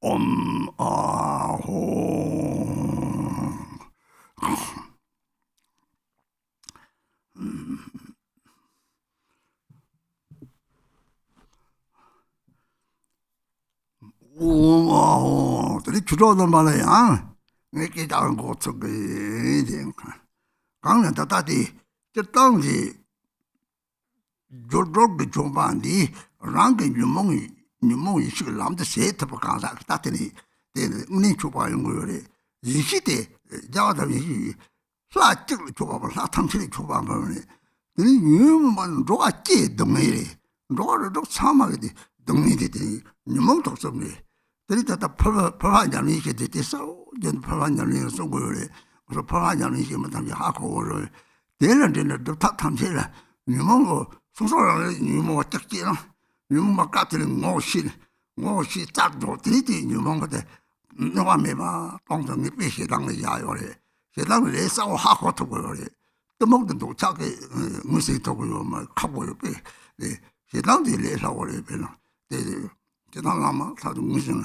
Om Ahom. Om Ahom. Tadi cuci dalam mana ya? Ni kita angkat sekali. Kalau tadi kita ni jodoh di coba ni, orang ke nyumong isi lam tu set apa kata tadi ni, ni coba yang guru ni, isi tu jauh dah isi, lah cik coba apa, lah tangsi coba apa ni, ni nyumong doa cik dengi, doa sama gitu, dengi itu nyumong tak semua. Tadi tetap perhatian ni kita so, jadi perhatian ni sungguh ni, kalau perhatian ni kita macam hak orang, dia tu tak tangsi lah, nyumong 소소랑 유모 딱지랑 유모 같은 것이 작도 되게 유모 같아 너가 매마 동성이 배시당을 야요래 세상을 내서 하고 도고래 또 먹는 도 자기 무슨 도고요 막 하고요 배 세상들이 내서 오래 배나 세상 아마 다들 무슨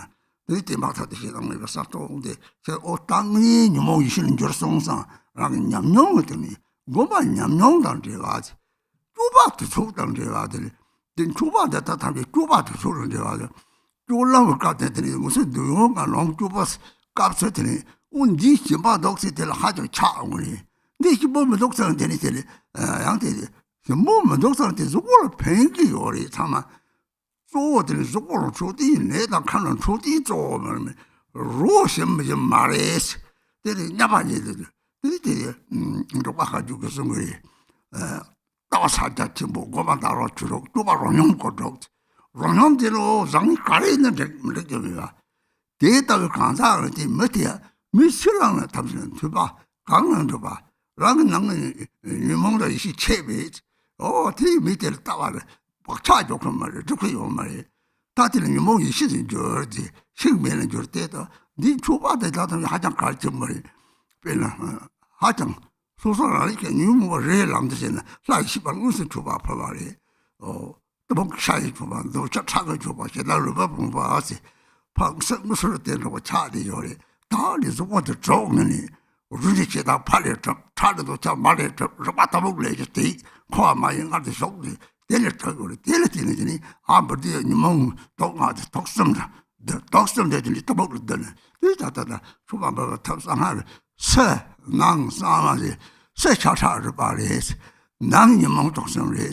이때 막 다들 세상을 봤어 근데 저 땅이 유모 이시는 줄 송상 라는 냠냠 같더니 뭐만 냠냠단 데가 주바도 좋던 데가들 된 주바다 다다게 주바도 좋은 데가들 졸라고 같더니 무슨 누가 너무 주바스 값었더니 운지 심바 독시들 하도 차오니 네 뭐면 독서는 되니들 양대 뭐면 독서는 돼 저걸 팽기 요리 참아 저들 저걸 저디 내가看는 저디 저면 로심 좀 말해스 되게 냐바니들 되게 누가 가지고 선거에 다사자 뭐 고만 다로 주로 두바 롱용 거도 롱용대로 장이 가려 있는데 뭐죠 데이터를 간사하는데 뭐야 미술랑은 담는 주바 강는 주바 랑은 남는 유몽도 이시 체베 티 밑에를 따와를 박차죠 그런 말이에요 그거요 말이에요 다들 유몽이 시즌 줄지 식면은 줄 때도 네 주바대 다들 하장 갈지 말이 빼나 하장 소소라 이렇게 뉴모가 레람드잖아. 라이시방 무슨 줘봐 봐봐리. 또 샤이 줘봐. 너 차가 줘봐. 제대로 봐본 봐지. 방석 무슨 때는 거 차리요리. 다리서 뭐도 좋으니 우리 제다 팔에 차도 차 말에 저바다 먹을래 돼. 코아마인 가도 속이 될려터고 될려지니 아버지 니몽 동아도 독섬다. 독섬되지 또 먹을더니. 이다다다 줘봐 봐 탑상할 낭 사마지 세차차를 말해서 낭이 몽독성을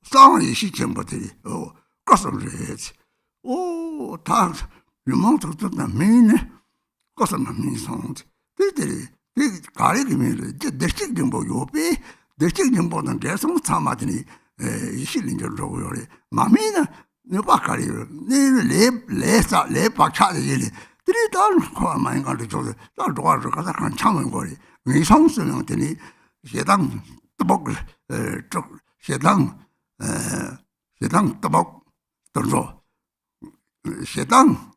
상이 시점부터이 거성을 다 몽독성나 미네 거성나 미성 되들이 가리기면 이제 대식 정보 요비 대식 정보는 계속 사마더니 이실린저로 요래 마미는 너바까리 레 박차들이 들이던 코아만 가도 저도 잘 도와서 가서 한 참은 거리 위성수는 되니 세당 뜨복 세당 뜨복 들어 세당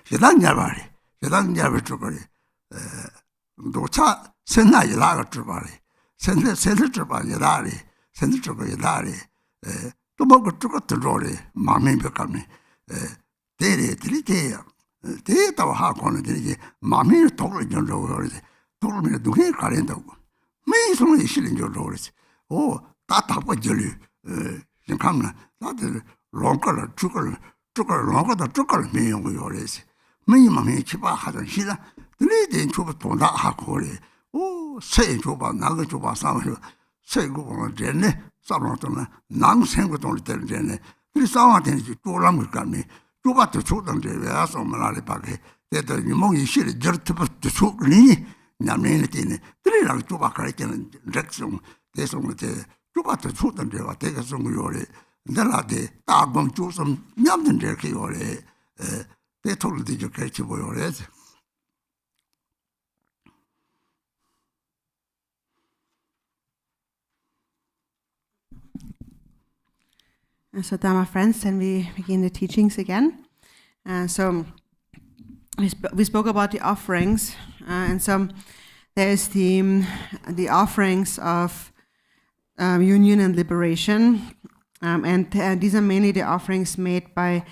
세당 야바리 저거리 도차 선나이 라가 저거리 선세 저거리 라리 선세 저거리 라리 또 먹을 것 들어오래 마음이 벽감이 데리테야 데이터와 하고는 이제 마음이 도를 연주하고 그러지 도를 누구에 가린다고 매일성이 실린 줄 그러지 다 답어질리 지금 다들 롱걸 죽을 롱거다 죽을 매용 거 그러지 매일마음이 기바 하던 시라 들리된 주부 돈다 하고 그래 세 주바 나가 주바 싸워서 세 구분은 됐네 싸우는 남생고 돈을 때는 그 싸워한테 쪼람을 까미 쪼바도 쪼던데 왜 와서 말하래 밖에 대도 이몽이 실이 저트부터 쪼니 남네는 때는 들이랑 쪼바 가르치는 렉송 대송을 때 쪼바도 쪼던데 와 대가 송을 요래 날라데 따봉 쪼좀 냠던데 그 요래 대토를 뒤져 같이 보여래 So, Dharma friends, then we begin the teachings again. So, we spoke about the offerings, and so there's the offerings of union and liberation, And these are mainly the offerings made by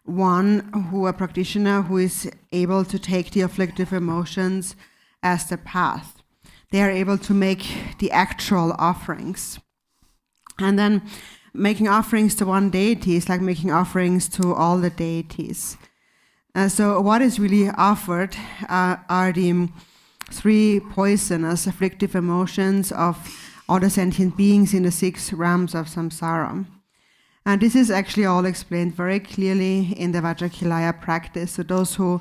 a practitioner who is able to take the afflictive emotions as the path. They are able to make the actual offerings. And then making offerings to one deity is like making offerings to all the deities. So what is really offered are the three poisonous afflictive emotions of all the sentient beings in the 6 realms of samsara. And this is actually all explained very clearly in the Vajrakilaya practice. So those who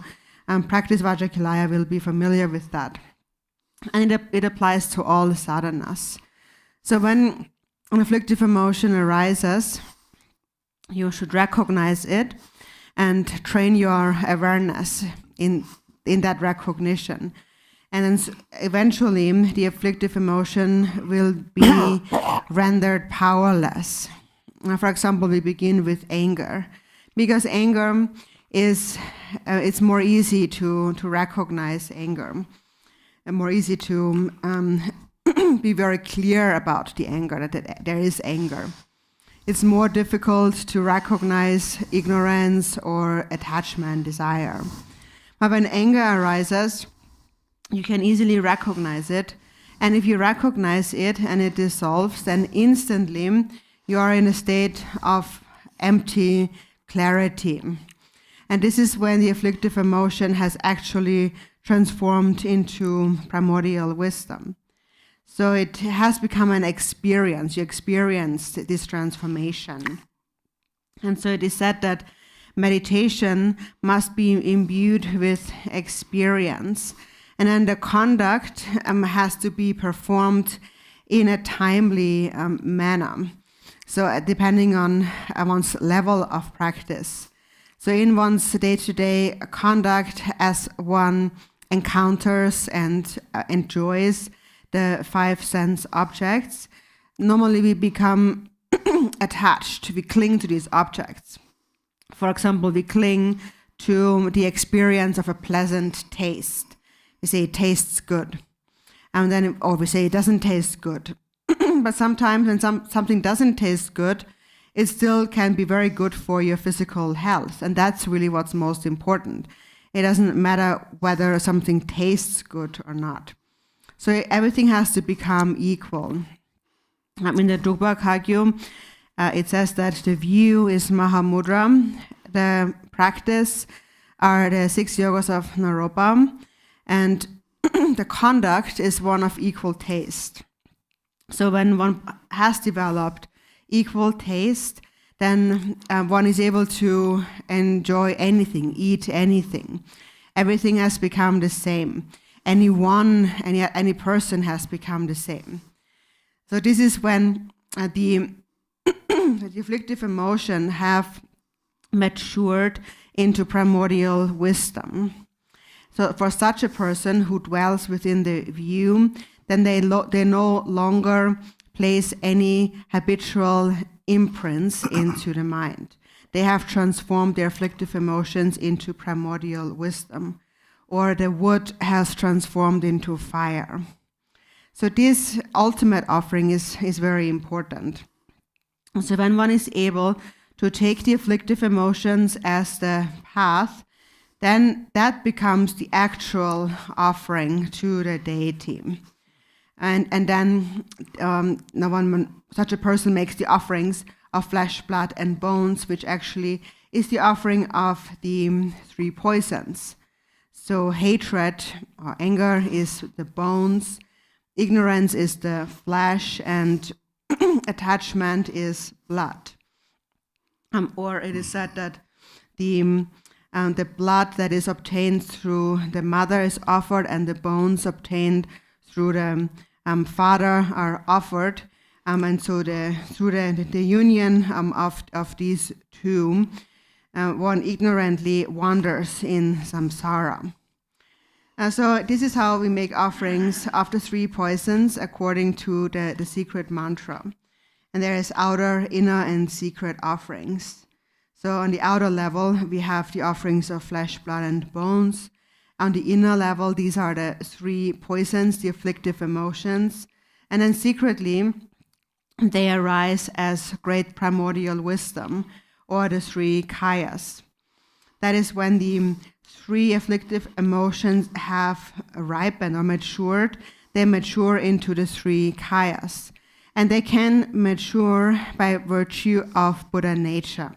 practice Vajrakilaya will be familiar with that. And it applies to all sadhanas. So when an afflictive emotion arises, you should recognize it and train your awareness in that recognition. And then eventually the afflictive emotion will be rendered powerless. For example, we begin with anger, because anger is it's more easy to recognize anger, and more easy to be very clear about the anger, that there is anger. It's more difficult to recognize ignorance or attachment, desire. But when anger arises, you can easily recognize it, and if you recognize it and it dissolves, then instantly you are in a state of empty clarity. And this is when the afflictive emotion has actually transformed into primordial wisdom. So it has become an experience. You experience this transformation. And so it is said that meditation must be imbued with experience. And then the conduct has to be performed in a timely manner. So depending on one's level of practice. So in one's day-to-day conduct, as one encounters and enjoys the 5 sense objects, normally we become attached, we cling to these objects. For example, we cling to the experience of a pleasant taste. We say it tastes good. And then, or we say it doesn't taste good. But sometimes when something doesn't taste good, it still can be very good for your physical health. And that's really what's most important. It doesn't matter whether something tastes good or not. So everything has to become equal. In the Drukpa Kagyu, it says that the view is Mahamudra, the practice are the 6 yogas of Naropa, and the conduct is one of equal taste. So when one has developed equal taste, then one is able to enjoy anything, eat anything. Everything has become the same. Any person has become the same. So this is when the afflictive emotion have matured into primordial wisdom. So for such a person who dwells within the view, then they no longer place any habitual imprints into the mind. They have transformed their afflictive emotions into primordial wisdom, or the wood has transformed into fire. So this ultimate offering is very important. So when one is able to take the afflictive emotions as the path, then that becomes the actual offering to the deity. And then when such a person makes the offerings of flesh, blood, and bones, which actually is the offering of the 3 poisons. So hatred or anger is the bones, ignorance is the flesh, and attachment is blood. Or it is said that the blood that is obtained through the mother is offered, and the bones obtained through the father are offered, and so through the union of these two, one ignorantly wanders in samsara. So this is how we make offerings of the 3 poisons according to the secret mantra. And there is outer, inner, and secret offerings. So on the outer level, we have the offerings of flesh, blood, and bones. On the inner level, these are the 3 poisons, the afflictive emotions. And then secretly, they arise as great primordial wisdom, or the three kayas. That is when the three afflictive emotions have ripened or matured, they mature into the three kayas. And they can mature by virtue of Buddha nature.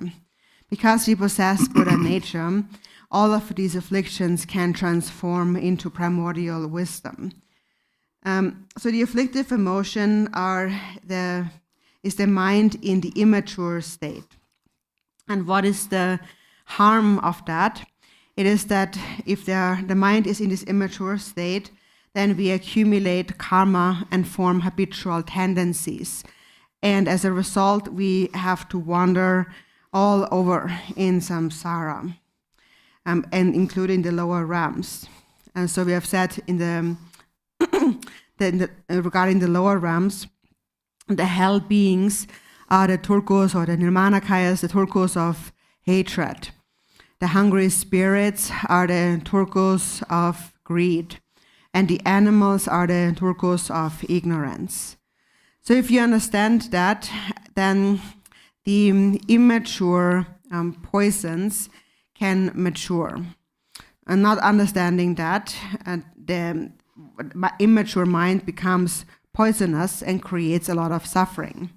Because we possess Buddha nature, all of these afflictions can transform into primordial wisdom. So the afflictive emotion is the mind in the immature state. And what is the harm of that? It is that if the mind is in this immature state, then we accumulate karma and form habitual tendencies. And as a result, we have to wander all over in samsara, and including the lower realms. And so we have said regarding the lower realms, the hell beings are the turkos or the nirmanakayas, the turkos of hatred. The hungry spirits are the turkos of greed. And the animals are the turkos of ignorance. So if you understand that, then the immature poisons can mature. And not understanding that, the immature mind becomes poisonous and creates a lot of suffering.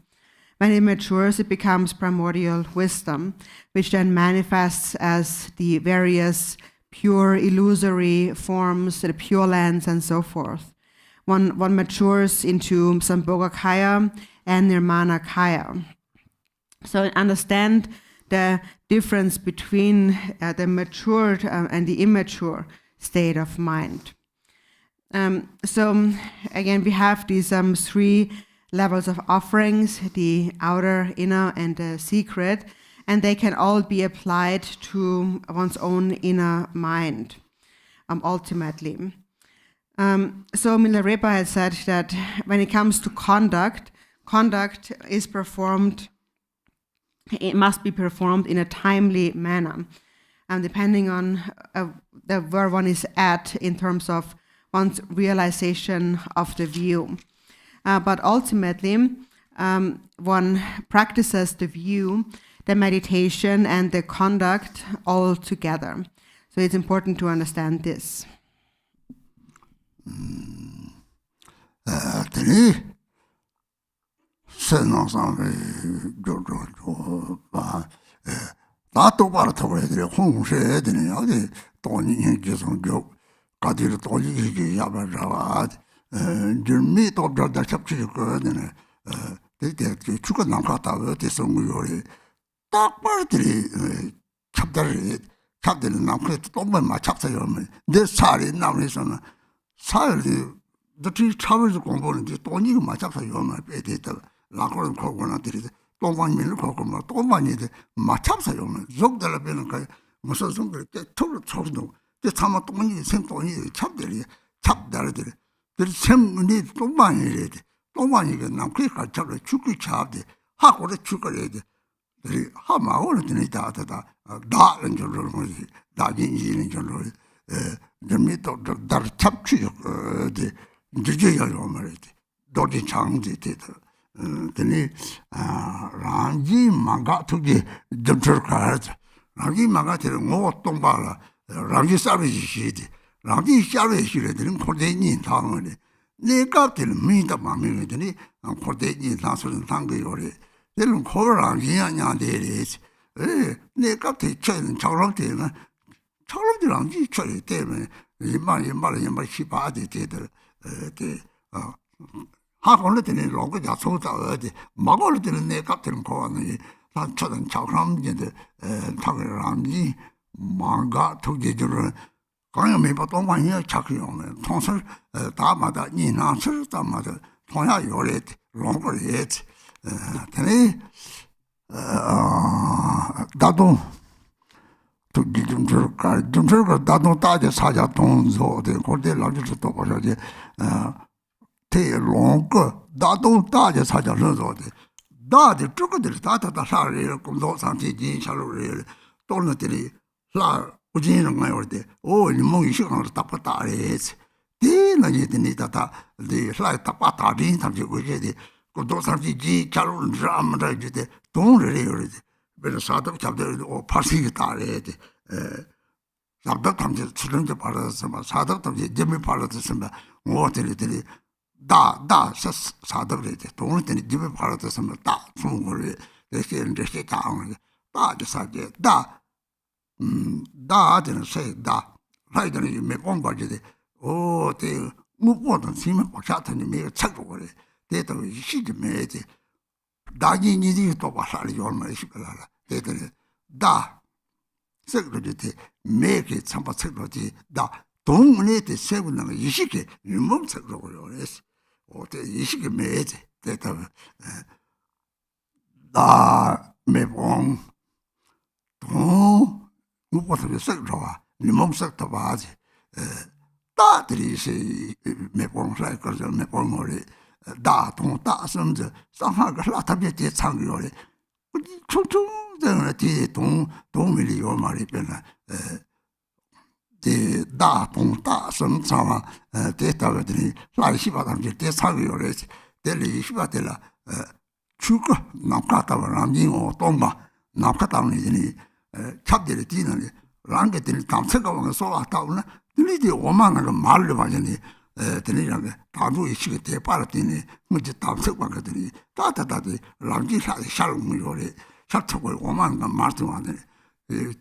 When it matures, it becomes primordial wisdom, which then manifests as the various pure illusory forms, the pure lands, and so forth. One matures into Sambhogakaya and Nirmanakaya. So understand the difference between the matured and the immature state of mind. So again, we have these three levels of offerings, the outer, inner, and the secret, and they can all be applied to one's own inner mind, ultimately. So Milarepa has said that when it comes to conduct is performed, it must be performed in a timely manner, depending on where one is at in terms of one's realization of the view. But ultimately, one practices the view, the meditation, and the conduct all together. So it's important to understand this. the tree travels component, Tony Machapa, Lacoron Coconut, don't want me to cook, don't want you to Machapa, Zog de la Benaka, Mosazum, total Tosno, the Tamatoni, same Tony, chap there. There's some need, don't want it, don't want you now quick, I chop the chuki chap, the hack or the chuka, the Hama, all the data, dark and general, darking in general, the meat of the chap the Dodgy Chang did it. The Rangi Manga took the Jumper cards. Rangi Manga more Tombala, Rangi Savage, Rangi Savage, didn't coordinate in town. They got till meet the mammy and coordinate in Tansu Tangi or it. They don't call Rangi and days. They got the child and Charlotte. Charlotte Rangi Charlie Taylor, Yamba Shipadi theatre. 학원을 되는 로그가 소다어디 막을 되는 내 같은 거는 단초는 차그람인데 타그람이 망가 토기들은 강염이 보통 많이 착용을 통설 다마다 니나서 다마다 통야 요래 로그를 되네 나도 토기 좀 들까 나도 따져 사자 동서데 거기에 라지도 또 버려지 대 롱거 나도 따져 사자 넣어도 다들 저거들 다다다 사를 공도 상태지 샤로를 돈들이 라 우진은 거요 오 이몽이 시간을 딱 봤다 그랬지 대나지 되니다다 네 라이 딱 봤다 린 담지 그게지 고도사지 지 자루는 드라마라지데 동르래요리데 베르 사답 잡들 오 파시기 따래데 사답 탐지 출연자 받아서 사답 탐지 재미 받아서 뭐들이 다 사답래데 동르들이 재미 받아서 다 중국을 이렇게 이제 다운 다 사제 다는 세다 라이더는 매번 가지데 오대 무엇든 심을 박사더니 매가 찾고 그래 대도 시지 매지 다니니지 또 봐라리 얼마나 싶어라 대도 다 색로지 매게 참바 색로지 다 동문에대 세분은 이식에 유몸 색로고요 그래서 오대 이식에 매지 대도 다 매번 또 무엇을 색로와 유몸 색도 봐지 다들이 매번 살거죠 매번 머리 다동 다섬저 상하가 라타베티 창요래 총총정의 뒤에 동밀이 요 말이 변나 대 다동 다섬 상하 대다들이 라이시바담지 대상요래 대리 시바들라 추거 남카타와 남진오 동바 남카타니 찹들이 뒤는 랑게들이 감색하고 쏘았다고나 들리디 오만한 말을 봐야니 들리라게 다도 이식에 대빠르더니 뭐지 답석받거든요. 다다다디 랑지사에 샬무요래 샤트고 오만한 말씀하더니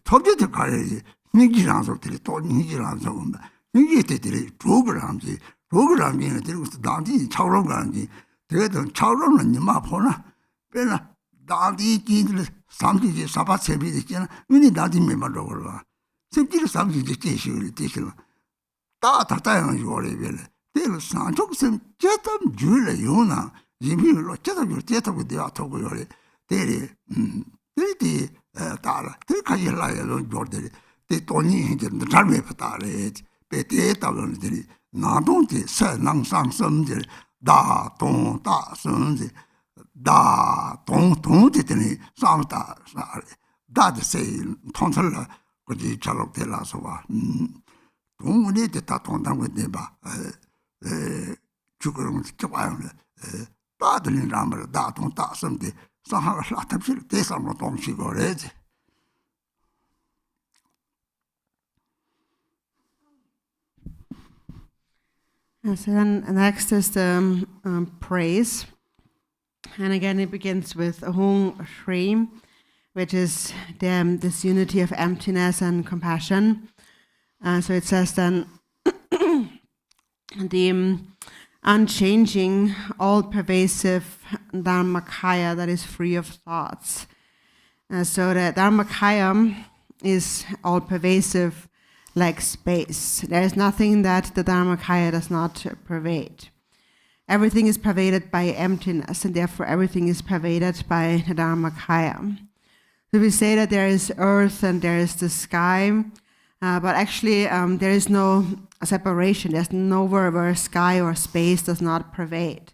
토비도 가야지 니기랑서 들이 또 니기랑서 온다. 니기들이 도그람지 도그람이는 들고 나한테 차오른 거는지 대든 차오르는 니마 보나 빼나 나한테 기들 삼지지 사바세비 있잖아. 왜니 나한테 매말로 걸어. septi를 삼지지 제시를 되시는 다다다양 요래벨 대로 산족sem 제탐 줄래 요나 이미로 제탐을 제탐을 되어하고 요래 대리 대리 따라 대까지 라야로 요들 대 돈이 이제 잘못 받아래 배대다는들이 나동대 사낭상섬들 다동 다섬들 다동동들이 싸움다 다드세 통설라 그지 잘록되라서 봐 동문에 다 동당고 내봐 죽으면 좋아요 다들이 라면 다동 다섬데 상하가 라탑실 대상으로 동시거래지 So then next is the praise. And again, it begins with Hong Shri, which is this unity of emptiness and compassion. So it says then, the unchanging, all-pervasive Dharmakaya that is free of thoughts. So the Dharmakaya is all-pervasive like space. There is nothing that the Dharmakaya does not pervade. Everything is pervaded by emptiness, and therefore everything is pervaded by the Dharmakaya. So we say that there is earth and there is the sky, but actually there is no separation. There's nowhere where sky or space does not pervade.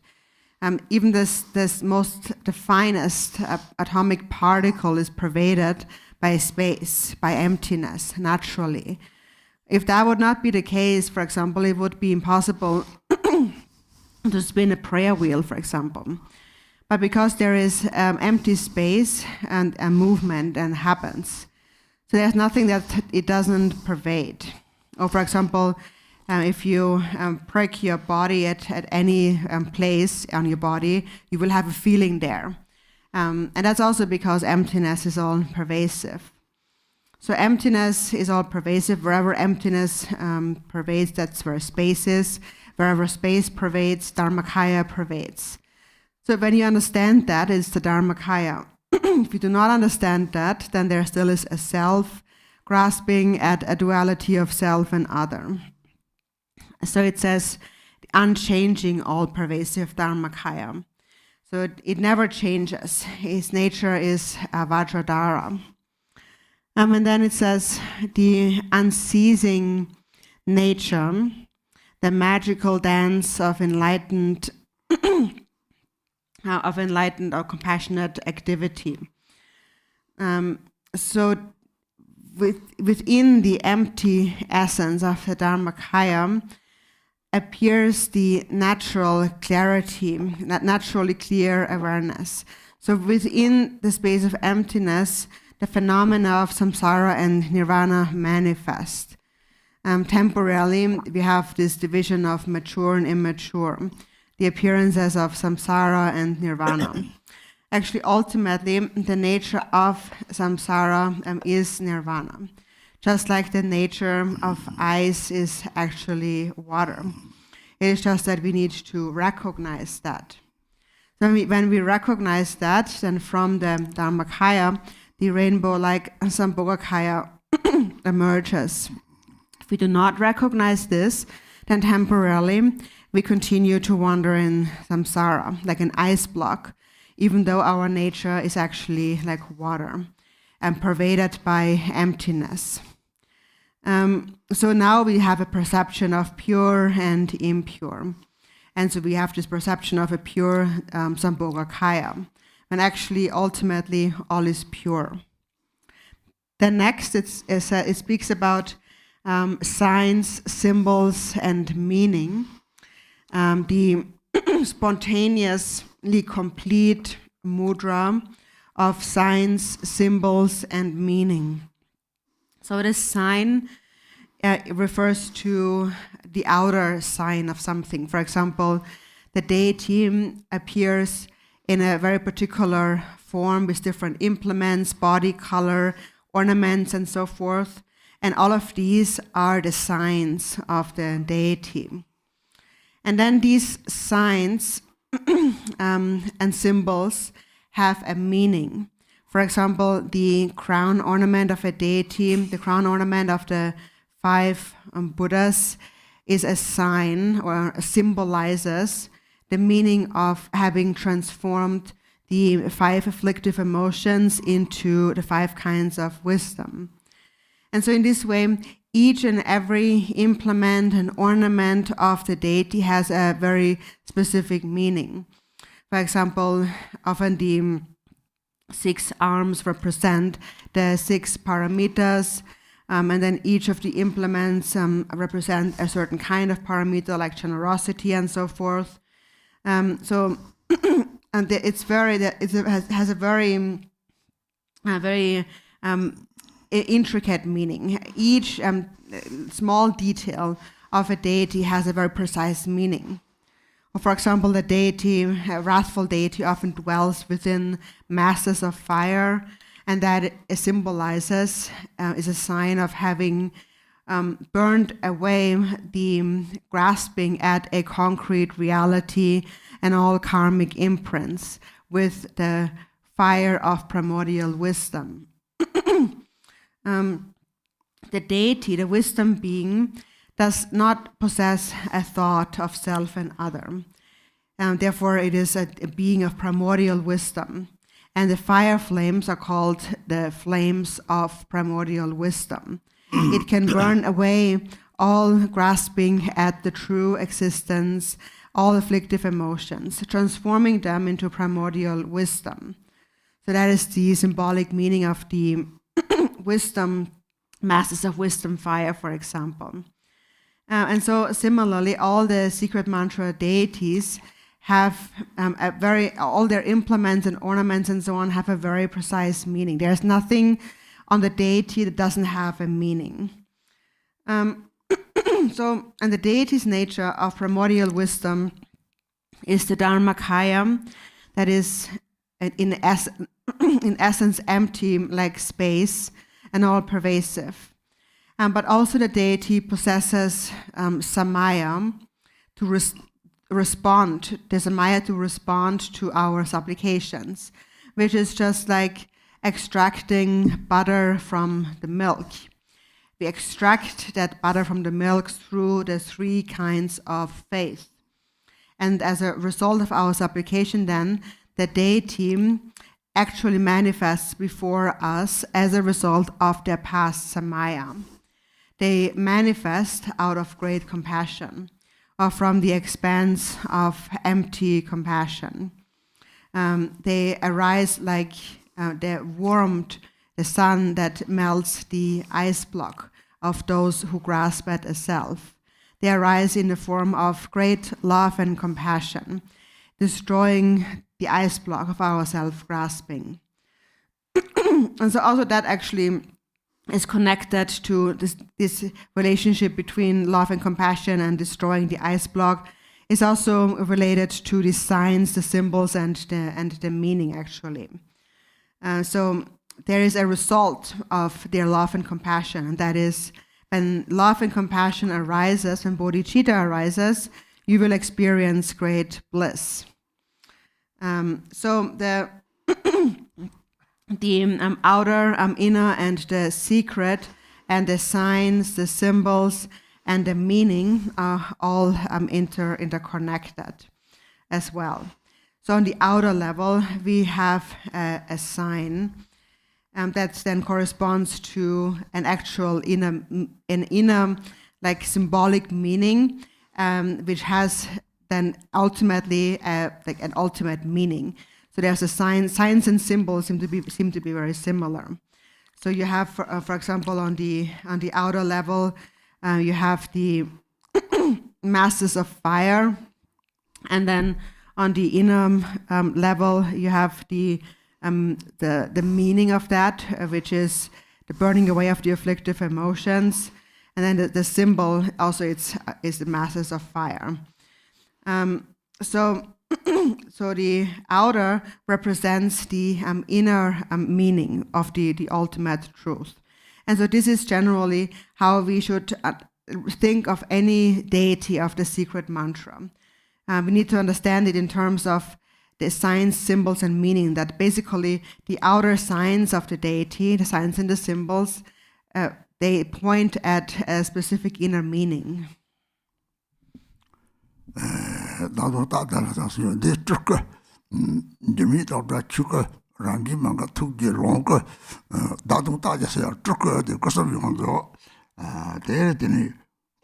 Even the finest atomic particle is pervaded by space, by emptiness, naturally. If that would not be the case, for example, it would be impossible to spin a prayer wheel, for example. But because there is empty space and a movement and happens, so there's nothing that it doesn't pervade. Or for example, if you prick your body at any place on your body, you will have a feeling there. And that's also because emptiness is all pervasive. So emptiness is all pervasive. Wherever emptiness pervades, that's where space is. Wherever space pervades, Dharmakaya pervades. So when you understand that, it's the Dharmakaya. If you do not understand that, then there still is a self grasping at a duality of self and other. So it says, unchanging, all-pervasive Dharmakaya. So it never changes. Its nature is Vajradhara. And then it says, the unceasing nature, the magical dance of enlightened or compassionate activity. So within the empty essence of the Dharmakaya, appears the natural clarity, naturally clear awareness. So within the space of emptiness, the phenomena of samsara and nirvana manifest. Temporarily, we have this division of mature and immature, the appearances of samsara and nirvana. Actually, ultimately, the nature of samsara is nirvana, just like the nature of ice is actually water. It is just that we need to recognize that. So when we recognize that, then from the Dharmakaya, the rainbow-like Sambhogakaya emerges. If we do not recognize this, then temporarily we continue to wander in samsara, like an ice block, even though our nature is actually like water and pervaded by emptiness. So now we have a perception of pure and impure. And so we have this perception of a pure Sambhogakaya, when actually, ultimately, all is pure. Then next, it speaks about signs, symbols, and meaning. The spontaneously complete mudra of signs, symbols, and meaning. So this sign refers to the outer sign of something. For example, the deity appears in a very particular form with different implements, body color, ornaments, and so forth. And all of these are the signs of the deity. And then these signs and symbols have a meaning. For example, the crown ornament of a deity, the crown ornament of the 5 Buddhas, is a sign or symbolizes the meaning of having transformed the 5 afflictive emotions into the 5 kinds of wisdom. And so in this way, each and every implement and ornament of the deity has a very specific meaning. For example, often the 6 arms represent the 6 paramitas, and then each of the implements represent a certain kind of paramita, like generosity and so forth. And it has a very intricate meaning. Each small detail of a deity has a very precise meaning. For example, the deity, a wrathful deity, often dwells within masses of fire, and that symbolizes, is a sign of having burned away the grasping at a concrete reality and all karmic imprints with the fire of primordial wisdom. The deity, the wisdom being, does not possess a thought of self and other. Therefore, it is a being of primordial wisdom. And the fire flames are called the flames of primordial wisdom. It can burn away all grasping at the true existence, all afflictive emotions, transforming them into primordial wisdom. So that is the symbolic meaning of the wisdom, masters of wisdom fire, for example. And so similarly, all the secret mantra deities have all their implements and ornaments and so on have a very precise meaning. There's nothing on the deity that doesn't have a meaning. And the deity's nature of primordial wisdom is the Dharmakaya, that is in essence empty like space and all pervasive. But also the deity possesses samaya to respond to our supplications, which is just like extracting butter from the milk. We extract that butter from the milk through the 3 kinds of faith. And as a result of our supplication then, the deity actually manifests before us as a result of their past samaya. They manifest out of great compassion, or from the expanse of empty compassion. They arise like the warmth, the sun that melts the ice block of those who grasp at a self. they arise in the form of great love and compassion, destroying the ice block of our self-grasping. And so also that actually is connected to this relationship between love and compassion and destroying the ice block is also related to the signs, the symbols, and the meaning actually. So there is a result of their love and compassion, and that is when love and compassion arises, when bodhicitta arises, you will experience great bliss. So the the outer, inner, and the secret, and the signs, the symbols, and the meaning are all interconnected as well. So on the outer level, we have a sign that then corresponds to an actual inner like symbolic meaning, which has then ultimately like an ultimate meaning. So there's a signs and symbols seem to be very similar. So you have, for example, on the outer level, you have the masses of fire, and then on the inner level, you have the meaning of that, which is the burning away of the afflictive emotions, and then the symbol also is the masses of fire. So the outer represents the inner meaning of the ultimate truth. And so this is generally how we should think of any deity of the secret mantra. We need to understand it in terms of the signs, symbols, and meaning, that basically the outer signs of the deity, the signs and the symbols, they point at a specific inner meaning. 나도 따라서 대쪽 재미도 추가 랑기만가 투기 롱거 나도 따져서 쪼거 그서 용도 대대니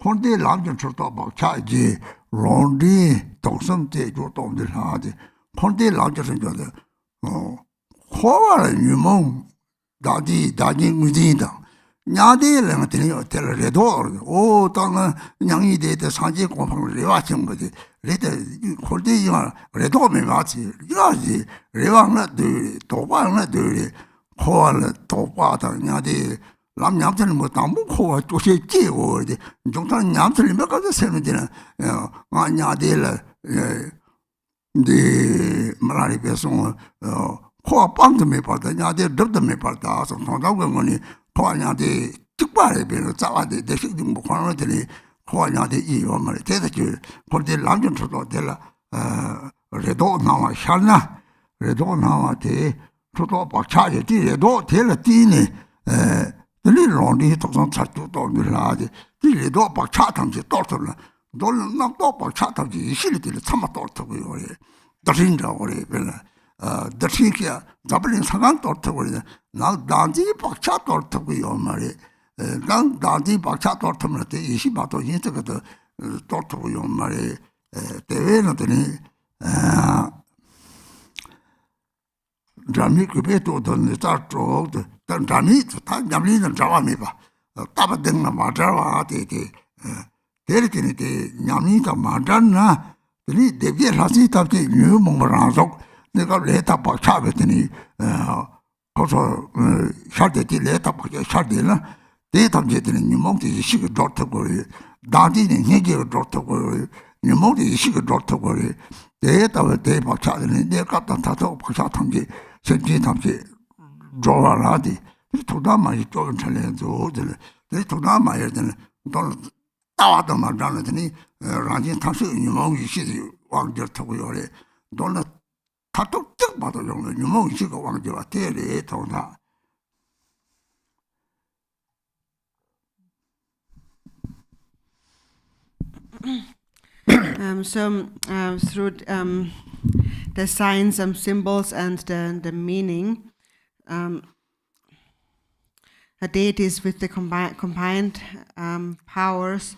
혼대 람좀 쳐도 막 차지 롱디 독성대 조동들 하지 혼대 람좀 저도 호와를 유몽 다지 무진다 냐데를 때려 때려도 오 땅은 양이 되대 산지 공방을 레와친 거지 레데 콜데이가 레도메 맞지 이거지 레왕은 도방은 호와를 도바다 냐데 남냠들은 뭐 담부 호와 조세 제오지 정말 냠들이 몇 가지 세는데는 냐데를 네 말이 배송 호와 빵도 못 받다 냐데 럽도 못 받다 서 통하고 거니 호와냐데 특별히 배로 잡아대 대식도 뭐 하는 들이 호와냐데 이요 말 대대주 거기 남좀 쳐도 될라 레도 나와 샬나 레도 나와데 쳐도 박차지 뒤에도 될라 뒤네 들리론이 독선 찾도 놀라지 뒤에도 박차 탐지 떨떨라 놀나 박차 탐지 실들이 참아 떨터고요 더신자 오래 별라 더신이야 잡을린 상황 떨터고요 나 단지 박차 떨터고요 말이 난 단지 박차 떨터면 돼 20바도 인터도 떨터고요 말이 대회는더니 잠이 그배도 돈 start도 잠이 다 잠이는 잡아미 봐 따바등나 맞아와 되게 데리티니테 냠이가 맞았나 이 대비에 하시 답게 뉴몽라서 내가 레타 박차거든요 거기서 샤데티 레타 박차 샤데나 대탐제들은 뉴몽이 시그 dort고 다디는 얘기가 dort고 뉴몽이 시그 dort고 대답을 대박차는 내가 갖다 박차 탐지 전지 탐지 조라라디 도다마이 좀 잘해줘 내 도다마이 되는 돈 따와도 말하더니 라진 탐시 뉴몽이 시지 왕저 타고요 돈은 다톡 쭉 받아 좀 뉴몽이 시가 왕저가 대래 도다 Through the signs and symbols and the meaning, deities with the combined powers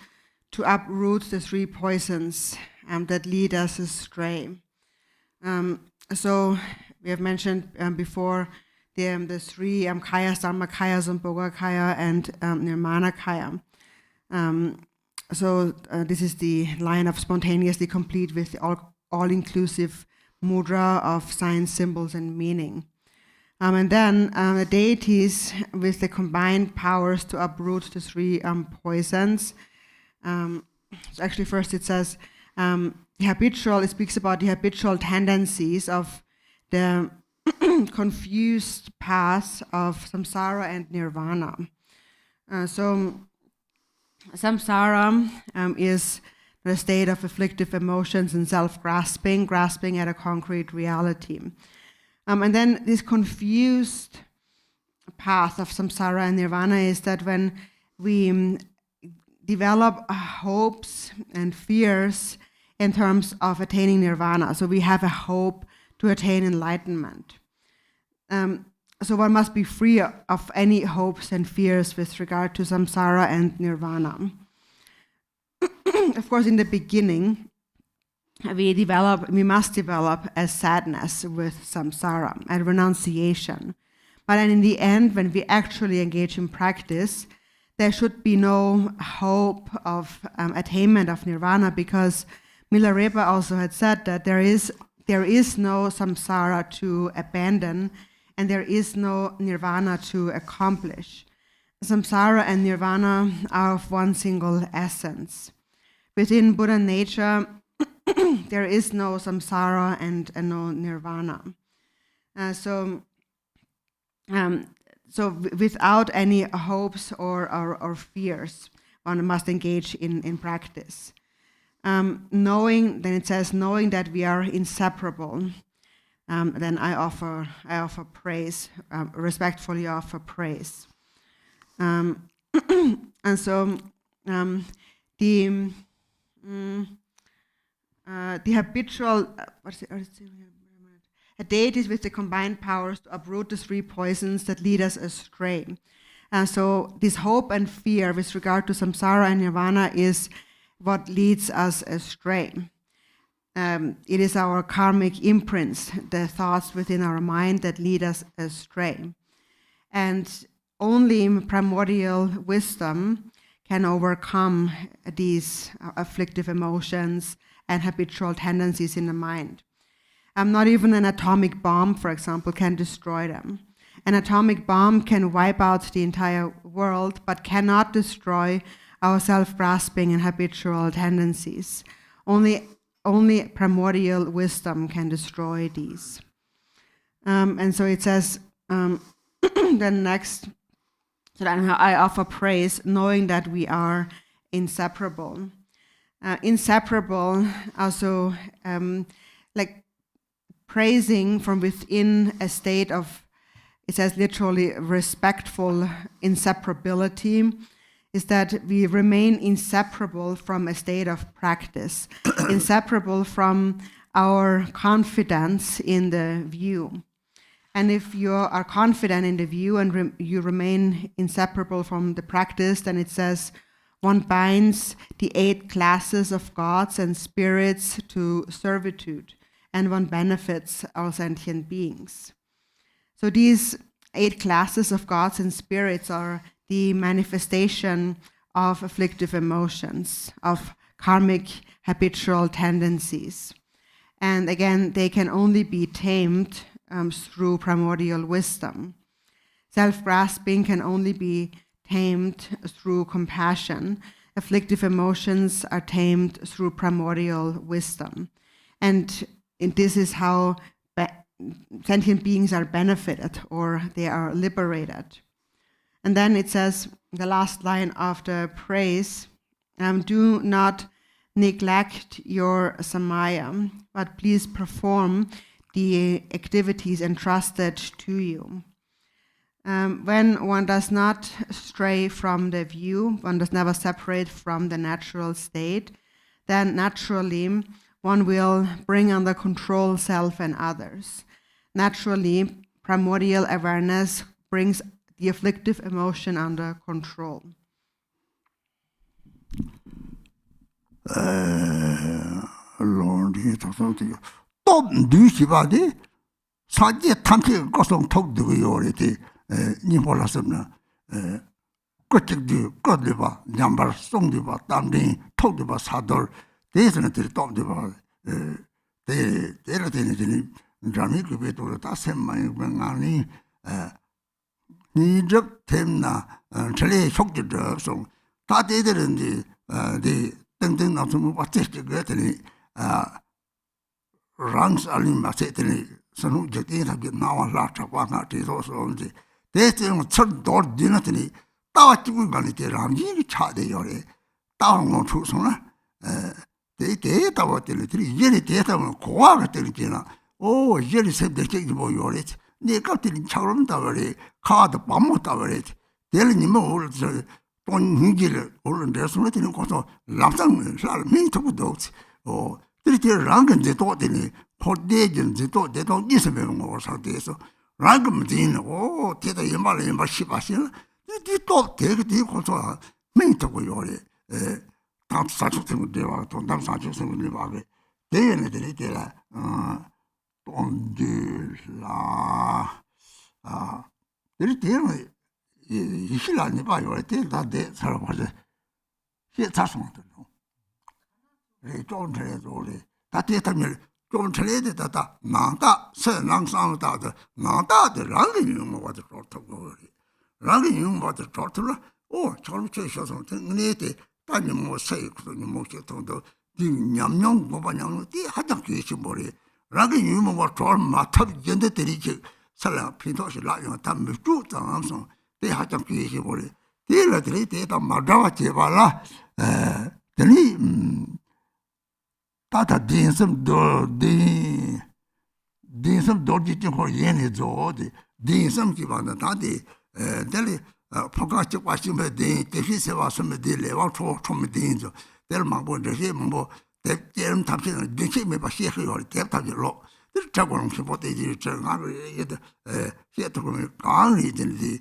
to uproot the three poisons that lead us astray. So we have mentioned before the three kayas, Dharmakaya, Sambhogakaya, and Nirmanakaya. This is the line of spontaneously complete with the all-inclusive mudra of signs, symbols, and meaning. And then the deities with the combined powers to uproot the three poisons. So actually, first it says it speaks about the habitual tendencies of the confused paths of samsara and nirvana. Samsara is the state of afflictive emotions and self-grasping, grasping at a concrete reality. And then this confused path of samsara and nirvana is that when we develop hopes and fears in terms of attaining nirvana, so we have a hope to attain enlightenment. So one must be free of any hopes and fears with regard to samsara and nirvana. Of course, in the beginning, we must develop a sadness with samsara and renunciation. But then in the end, when we actually engage in practice, there should be no hope of attainment of nirvana, because Milarepa also had said that there is no samsara to abandon, and there is no nirvana to accomplish. Samsara and nirvana are of one single essence. Within Buddha nature, there is no samsara and no nirvana. So without any hopes or fears, one must engage in practice. Knowing that we are inseparable, then I offer praise, respectfully offer praise. And so the habitual deities with the combined powers to uproot the three poisons that lead us astray. And so this hope and fear with regard to samsara and nirvana is what leads us astray. It is our karmic imprints, the thoughts within our mind, that lead us astray. And only primordial wisdom can overcome these afflictive emotions and habitual tendencies in the mind. Not even an atomic bomb, for example, can destroy them. An atomic bomb can wipe out the entire world, but cannot destroy our self-grasping and habitual tendencies. Only primordial wisdom can destroy these. And so it says, then next, so then I offer praise, knowing that we are inseparable. Inseparable, also like praising from within a state of, it says literally, respectful inseparability, is that we remain inseparable from a state of practice, inseparable from our confidence in the view. And if you are confident in the view and you remain inseparable from the practice, then it says one binds the 8 classes of gods and spirits to servitude, and one benefits all sentient beings. So these 8 classes of gods and spirits are the manifestation of afflictive emotions, of karmic habitual tendencies. And again, they can only be tamed through primordial wisdom. Self-grasping can only be tamed through compassion. Afflictive emotions are tamed through primordial wisdom. And this is how sentient beings are benefited, or they are liberated. And then it says, the last line of the praise, do not neglect your samaya, but please perform the activities entrusted to you. When one does not stray from the view, one does never separate from the natural state, then naturally one will bring under control self and others. Naturally, primordial awareness brings the afflictive emotion under control. Lord, top du sibadi saje tanke kosong tok du yoriti ni bolasna Kuchik Godliba, Number, Songdiba, Damding, Togdiba, Sador, there's an Togdiba, they're the Jamaica Beto, Tasem, Bangani, Nijak Temna, Chile Shokti, so that didn't the Tending of some Batistic Gretany, ranks Alim Setany, Sanu Jatin, get now a lot of one is also on the there's a third door dinatany. Tawachi Ganite Ramji Chade Yore, Town Chusona, they data what the three jelly data on Koa Teligina. Oh, jelly said the check boy your it. They got in Charon Tower, card the bomb tower it. Telling him all the Don Nigel, all in there's nothing also Lapsang, me to those. Oh, three rankin they thought in it, hot agents they thought they don't disappear or something. So Rankin, oh, Teta Yamala and Bashipasin. Di top take the control, mean to go your top such a thing with the top such a thing with the bag. They and the little on the la the little is she like the bio that day, sir was a she touched on to know. They don't trade all that data don't trade it that Nanta, Sir Langsam, Nanta, the running was the protocol. Ranking you about the torture, or Charlie Chase or something, Nate, Tanya more say, most of the Yam Young Bobanyang, the Hadaki body. Ranking you more torn, my top gender teacher, Salah, Pintos, Lion, Tam, Truth, and Amson, they Hadaki body. They let it data Madava Chevala, the name Tata Dean some dodgy for Yenny Zod, Dean some Kivana Tadi. Deli Pogachi watching the Defis was some delay, what from the Deans, Del Mambo, the Mambo, the Jerem Thompson, the Chimney Bashir or Captain Law. The Jaguar support the here to Gani in the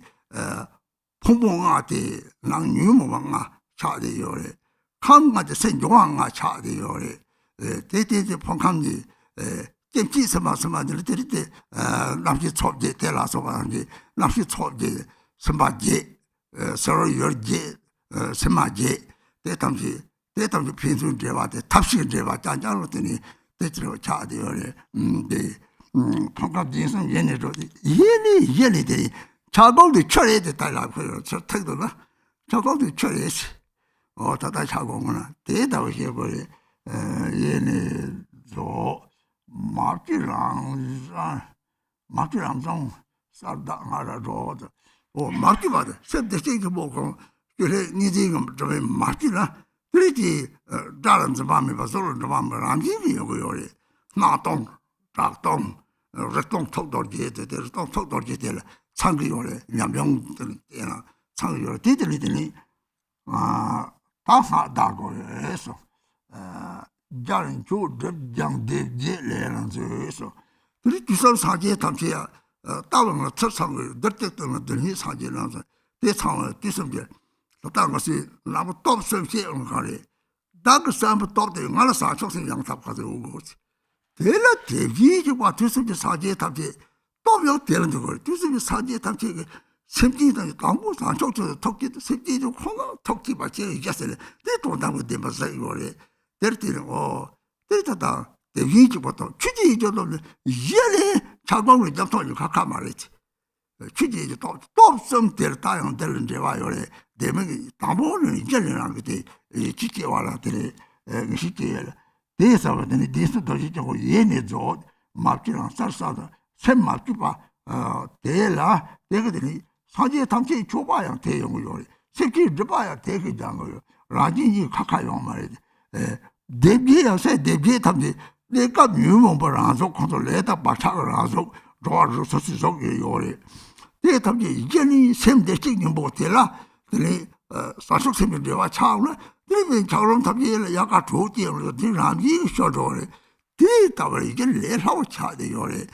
Pumbongati, Lang Numanga, Charlie Yore. Come at the Saint Joanga, Charlie Yore. They did the Poncandi, Kim Chisama, some other little, Nashi Top de Tela, so Nashi Top de Sambaje, sorry, your J, Samaje, they come to Prince of Java, the Tapsi Java, Janjarotini, they throw Charlie, the Poncadins and Yenny, Chago the cherry that I like for your take the Chago the cherries, or Tata Chagona, they that was here for Yenny, so. Martiram Sarda Road or Martivad, said the state of Boko, needing Martina, pretty Darren the Bami was all the one, but I'm giving you not on, tracked on, Reton Togdorjet, there's no Togdorjet, Sangiore, Yam Sangiore, Titally, Tafa Dago, so. Jarring two young Dave J. So, pretty some Saji Tamsia, Tavon, Tussang, Detective, the his Saji Lanza, this town, this of the Tangasi, Lava top some share on Harry. Dark sample top the Malasa, something young top of the Ugos. They let the view what this of the Saji Tamsi, Top your telling to her, this is the Saji Tamsi, simply the Tongus, and talk to the Toki, simply to Honor, Toki by Cherry yesterday. They don't know what they must say, oh, the beach bottle, Chidi, Yelly, Chagong, Japan, Kakamarit. Chidi, top some their time on Dellen Java, they make Tamon and Jelly, Chichiwala, Chichiel. These are the decent of Yenny Zod, Martin, Sarsada, Sem Martupa, Tela, Tegadi, Saji Tamsi, Chuba, and Tayong, Seki, Jabaya, take it down, Raji, Kakayon married. Debye said debye tamde they got new Baranzo consolata Bacharazo, George Sosizog Yore. They tamde Jenny same district in Botella, the Sasok Semi China, they Charon Tabi Yakatuti and the Rami Shodore. They tower again how child Yore.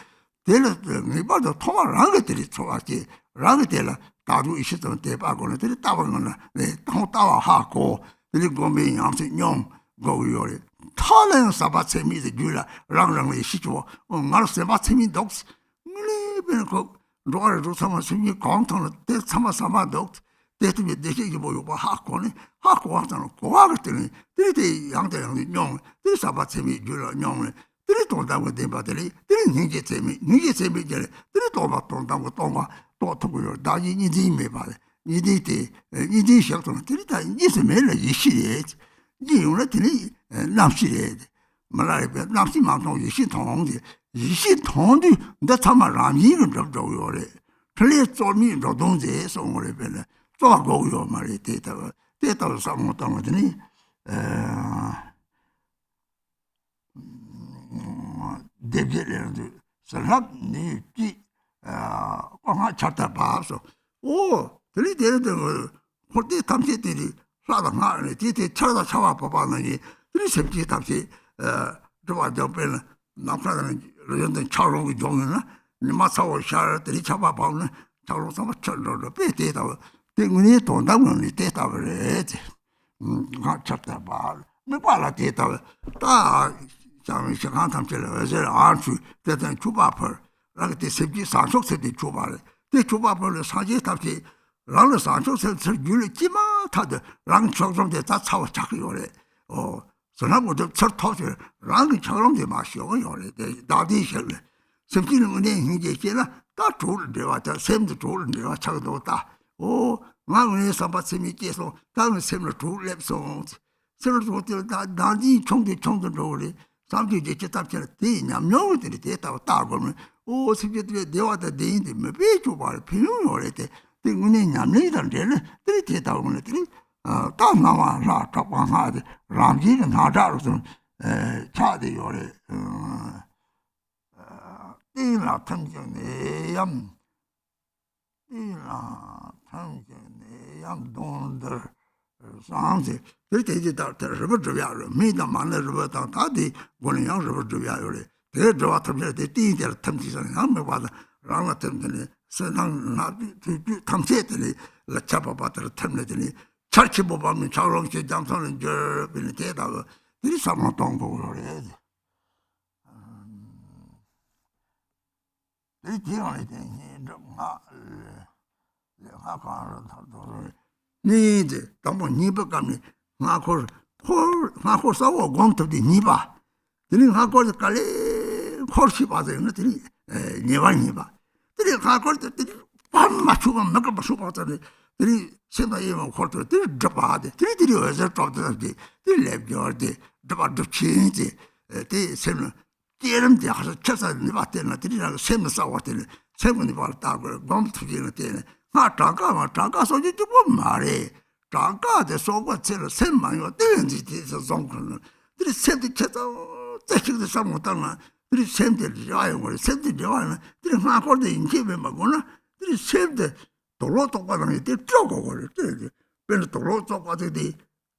They let me about the Toma Rangatri Troati, Rangatella, Tadu issues on Tepagona, the Tavana, the Tower Hako, the Gombe, Amsi Young. Go yore. Talent Sabatsemi the Gula, Rangley Shito, or Marsebatsemi dogs. Live cook, Dora do some semi content, take some dogs. 대통령 대신이 뭐 하고는 하고 하잖아. 고하거든요. 들이 양대양이 용. 들이 사바체미 줄어 용을. 들이 돈다고 대바들이 들이 닝게 재미 들이 도마 돈다고 돈과 또 토고요. 다지 니지 메바. 니디티 니디 셔도 들이 다 이제 매일 이시리. 이용을 들이 남시리. 말아야 남시만도 이시통지. 이시통지 나 참아라 이거 좀 줘요래. 틀리 좀이 노동제 송을 배는 좋아고요 말이 대다가 상못한 거더니 대결에도 사람이 꽉 찼다 봐서 오 들이 되는 거 그때 탐색들이 사다 나네 뒤에 차다 차와 봐봤더니 들이 샘지 탐색 저와 저변 남편은 연된 차로기 종이나 마사오 샤르들이 잡아 봐는 차로 삼아 철로 빼대다 때문에 돈다고는 대다 그래지 갇혔다 봐 뭐발라 대다 다 장이 시간 탐색을 어제 안주 대단 주바퍼 라게 샘지 상속세대 주바래 대 주바퍼를 사제 탐색 랑을 상속세대 유리 기마 타데 랑 정정대 다 차와 작요래 전화부터 철토지 랑이 처럼데 마시오 요래 나디실래 샘지는 은행 hinge지나 다 좋은데 왔다 샘도 좋은데 왔다 차도다 마음에 삼바sem이 계속 다음 샘을 둘랩송 샘을 좋을 다 나디 총도 좋으리 삼주제 제답잖아 대냠명들이 됐다고 따고는 샘지들이 내와다 대인데 왜 줘봐 비용이 오래돼 은행 냠내이던데는 들이 됐다고 그랬더니 다 나와 라 잡아하데 람지는 나자로서 차대 요래 이나 탐정내염 돈들 상세 그렇게 이제 다 러버줘야로 메다 만나 러버다 다디 원양 러버줘야요래 대저 탐정에 띠들 탐지선 한번 봐도 라나 탐정에 세상 나비 탐세들이 잡아봤더니 탐내더니 철치 보면 자롱시 장소는 저 빌리 대다가 이 사람 동고를 그래. 이 기억이 되니 좀가 가가를 하도록 니제 너무 니버감이 나고 싸워 공터디 니바 드린 하고 갈래 콜시 받아요 너들이 니바 드린 하고 드린 밤 맞추고 먹고 맞추고 들이 생각이면 콜도 들이 잡아대 들이 어서 잡듯이 들이 랩겨대 잡아도 치지 대 셈은 깨름지 하서 쳐서 니바때나 들이랑 셈을 싸웠더니 셈은 발다고 검투기는 때는 장가 소리 좀 말해 장가데 속어체를 셈만 요 되는지 뒤에서 zon거는 들이 셈도 쳐서 대식도 상못하나 들이 셈들 야용을 셈들 야는 들이 하고도 인기에 막거나 들이 셈들 도로 똑바로는 때 쪼고 그랬대. bên 도로 똑바로디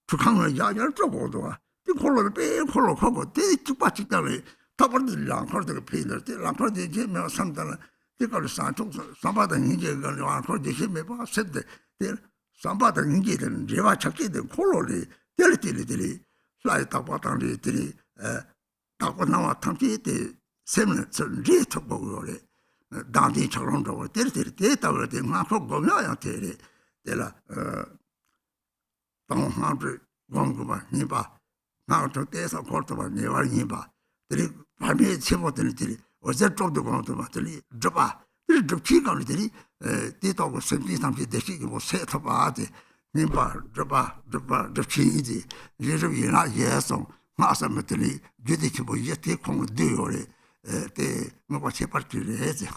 북한을 야야를 쪼고도 와. 이 콜로를 빼 콜로 하고 때 쭉받지 때문에 타버들랑 거기서 페이를 때 랑거디 이제 뭐 상단은 이걸 산총 삼바던 이제 그 랑거디 힘에 봐 셋데 삼바던 이제는 제가 찾게 된 콜로리 텔리텔리들이 라이 타바탄리들이 타고 나와 탐지 때 셈을 전리 톡보고 그래. 다디 처럼도 때리때리 때다고 돼. 마포 고려야 되리. 내가 동하도 공부만 니봐. 나도 때서 걸어봐 내가 니봐. 들이 밤에 제모들이 어제 쪽도 공부도 맞들이 줘봐. 들이 좀 기가들이 때다고 생기 상태 대시기 뭐 세터 봐지. 니봐 줘봐 저 치이지. 이제 이나 예송 마사면들이 주디치 뭐 이제 공부 되요래. 뭐가 제parti를 해야지.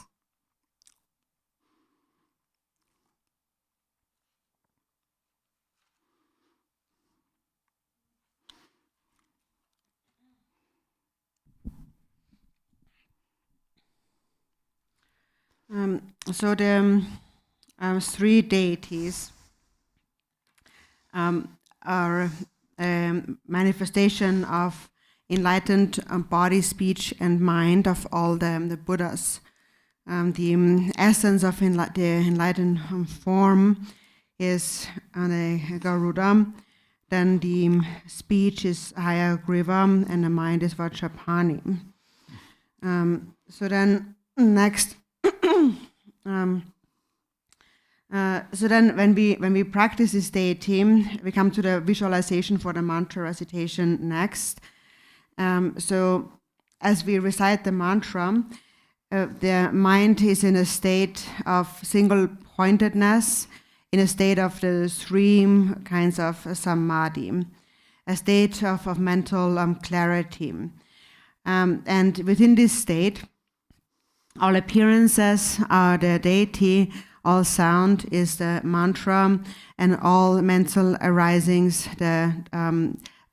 So the three deities are manifestation of enlightened body, speech, and mind of all the Buddhas. The essence of the enlightened form is the Garuda. Then the speech is Hayagriva, and the mind is Vajrapani. So then next, So then when we practice this deity, we come to the visualization for the mantra recitation next. So as we recite the mantra, the mind is in a state of single pointedness, in a state of the three kinds of samadhi, a state of mental clarity. And within this state, all appearances are the deity, all sound is the mantra, and all mental arisings the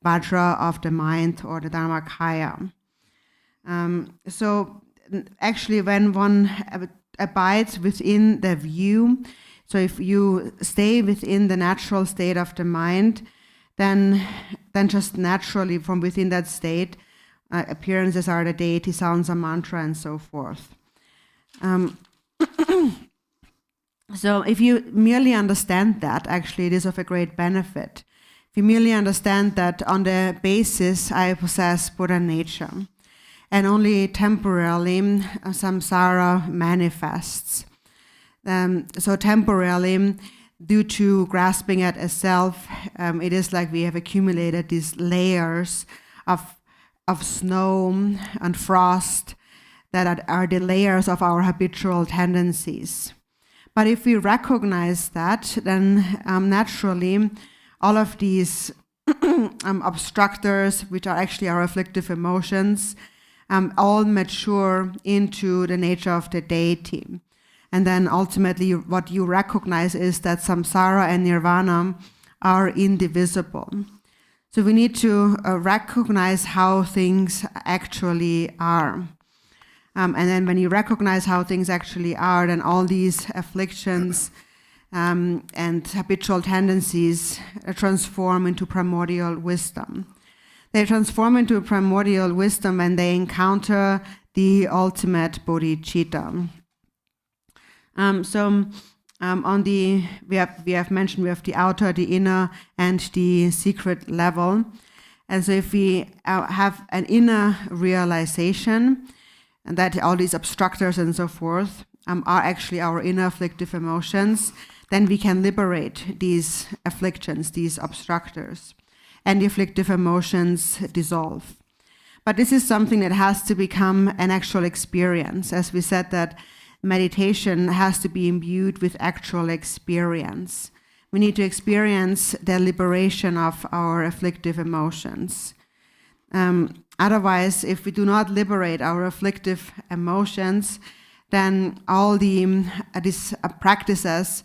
vajra of the mind or the dharmakaya. So actually when one abides within the view, so if you stay within the natural state of the mind, then just naturally from within that state, appearances are the deity, sounds are mantra, and so forth. So if you merely understand that, actually it is of a great benefit. If you merely understand that on the basis I possess Buddha nature, and only temporarily samsara manifests. So temporarily, due to grasping at a self, it is like we have accumulated these layers of snow and frost that are the layers of our habitual tendencies. But if we recognize that, then naturally all of these obstructors, which are actually our afflictive emotions, all mature into the nature of the deity. And then ultimately what you recognize is that samsara and nirvana are indivisible. So we need to recognize how things actually are. And then when you recognize how things actually are, then all these afflictions and habitual tendencies transform into primordial wisdom. They transform into primordial wisdom when they encounter the ultimate bodhicitta. We have mentioned we have the outer, the inner, and the secret level. And so if we have an inner realization, and that all these obstructors and so forth are actually our inner afflictive emotions, then we can liberate these afflictions, these obstructors, and the afflictive emotions dissolve. But this is something that has to become an actual experience. As we said, that meditation has to be imbued with actual experience. We need to experience the liberation of our afflictive emotions. Otherwise, if we do not liberate our afflictive emotions, then all these practices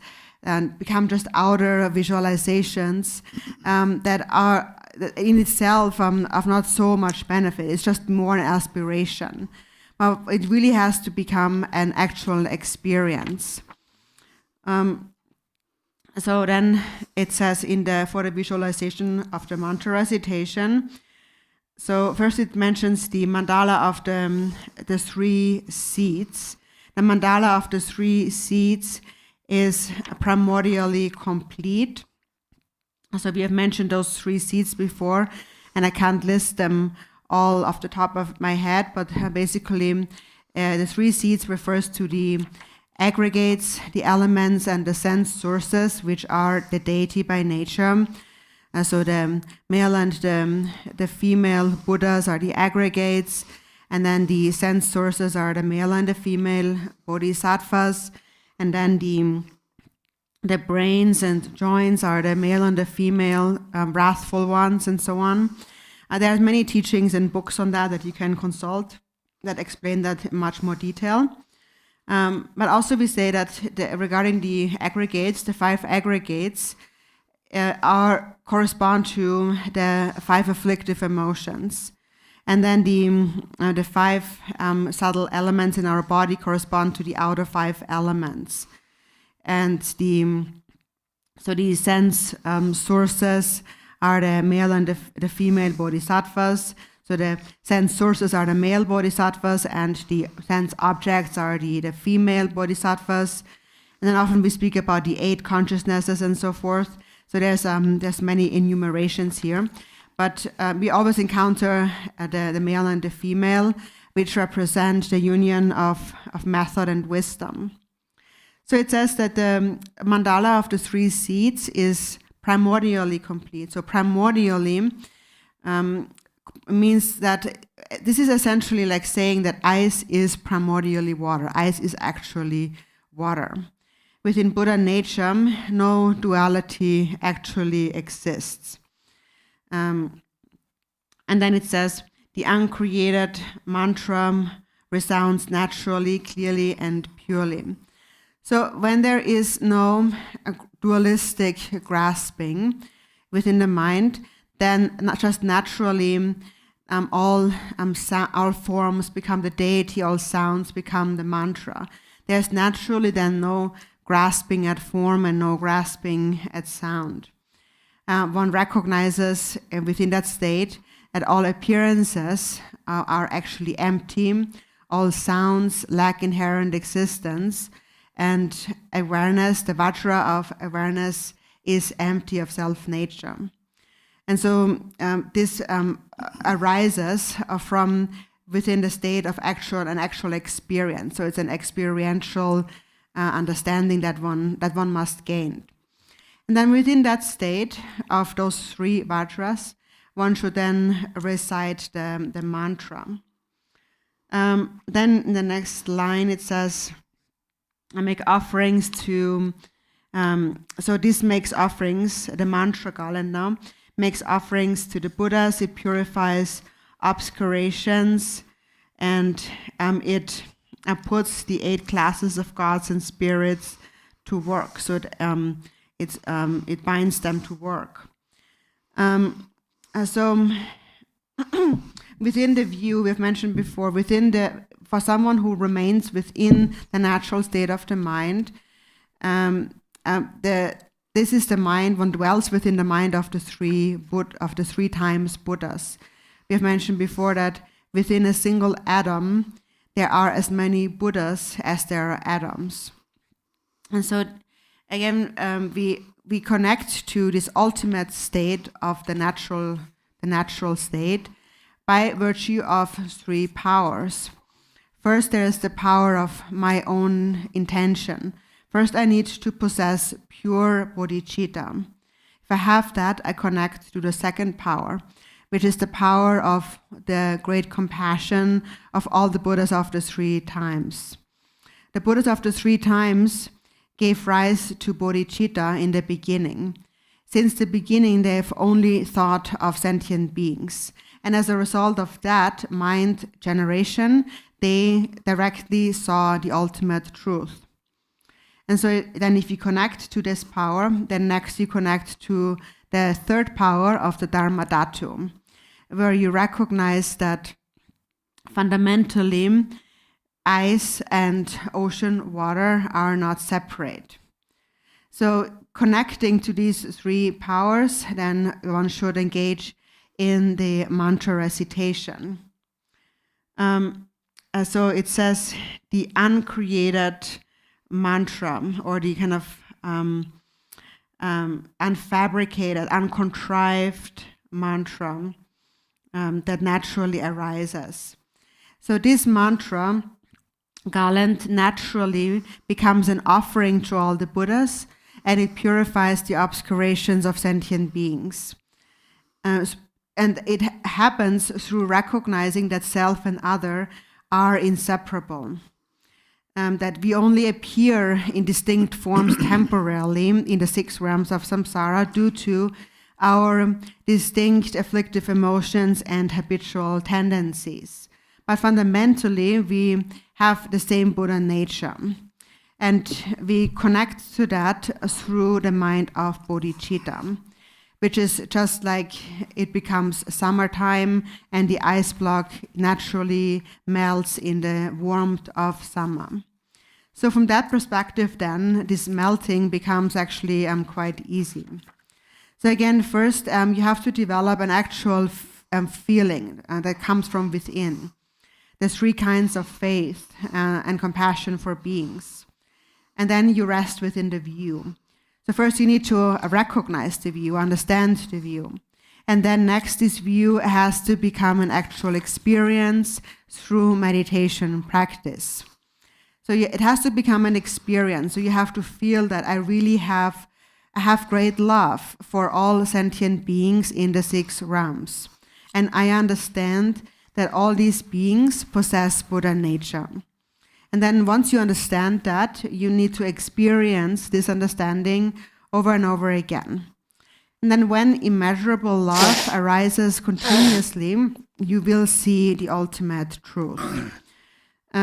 become just outer visualizations that are in itself of not so much benefit. It's just more an aspiration. But it really has to become an actual experience. So then it says for the visualization of the mantra recitation. So first it mentions the mandala of the three seeds. The mandala of the three seeds is primordially complete. So we have mentioned those three seeds before, and I can't list them all off the top of my head, but basically the three seeds refers to the aggregates, the elements, and the sense sources, which are the deity by nature. So the male and the female Buddhas are the aggregates, and then the sense sources are the male and the female bodhisattvas, and then the brains and joints are the male and the female wrathful ones, and so on. There are many teachings and books on that you can consult that explain that in much more detail. But also we say that regarding the aggregates, the 5 aggregates correspond to the 5 afflictive emotions. And then the 5 subtle elements in our body correspond to the outer 5 elements. And so the sense sources are the male and the female bodhisattvas. So the sense sources are the male bodhisattvas, and the sense objects are the female bodhisattvas. And then often we speak about the 8 consciousnesses and so forth. So there's many enumerations here. But we always encounter the male and the female, which represent the union of method and wisdom. So it says that the mandala of the 3 seeds is primordially complete. So primordially means that this is essentially like saying that ice is primordially water. Ice is actually water. Within Buddha nature, no duality actually exists. And then it says, the uncreated mantra resounds naturally, clearly, and purely. So when there is no dualistic grasping within the mind, then not just naturally all forms become the deity, all sounds become the mantra. There's naturally then no grasping at form and no grasping at sound. One recognizes within that state that all appearances are actually empty, all sounds lack inherent existence, and awareness, the vajra of awareness, is empty of self-nature. And so this arises from within the state of actual experience. So it's an experiential understanding that one must gain. And then within that state of those 3 vajras, one should then recite the mantra. Then in the next line it says, I make offerings to, so this makes offerings, the mantra garland now, makes offerings to the Buddhas, it purifies obscurations, and it puts the 8 classes of gods and spirits to work. So it binds them to work. So within the view we've mentioned before, for someone who remains within the natural state of the mind, this is the mind, one dwells within the mind of the 3 times Buddhas. We have mentioned before that within a single atom, there are as many Buddhas as there are atoms. And so, again, we connect to this ultimate state of the natural state by virtue of 3 powers. First, there is the power of my own intention. First, I need to possess pure bodhicitta. If I have that, I connect to the second power, which is the power of the great compassion of all the Buddhas of the 3 times. The Buddhas of the 3 times gave rise to bodhicitta in the beginning. Since the beginning, they have only thought of sentient beings. And as a result of that mind generation, they directly saw the ultimate truth. And so then if you connect to this power, then next you connect to the 3rd power of the Dharma Dhatu, where you recognize that fundamentally ice and ocean water are not separate. So connecting to these 3 powers, then one should engage in the mantra recitation. So it says the uncreated mantra, or the kind of unfabricated, uncontrived mantra that naturally arises. So this mantra garland naturally becomes an offering to all the Buddhas, and it purifies the obscurations of sentient beings. And it happens through recognizing that self and other are inseparable. That we only appear in distinct forms temporarily in the 6 realms of samsara due to our distinct afflictive emotions and habitual tendencies. But fundamentally, we have the same Buddha nature. And we connect to that through the mind of bodhicitta, which is just like it becomes summertime and the ice block naturally melts in the warmth of summer. So from that perspective then, this melting becomes actually quite easy. So again, first you have to develop an actual feeling that comes from within. There's 3 kinds of faith and compassion for beings. And then you rest within the view. So first you need to recognize the view, understand the view. And then next, this view has to become an actual experience through meditation practice. So it has to become an experience. So you have to feel that I have great love for all sentient beings in the 6 realms. And I understand that all these beings possess Buddha nature. And then once you understand that, you need to experience this understanding over and over again. And then when immeasurable love arises continuously, you will see the ultimate truth.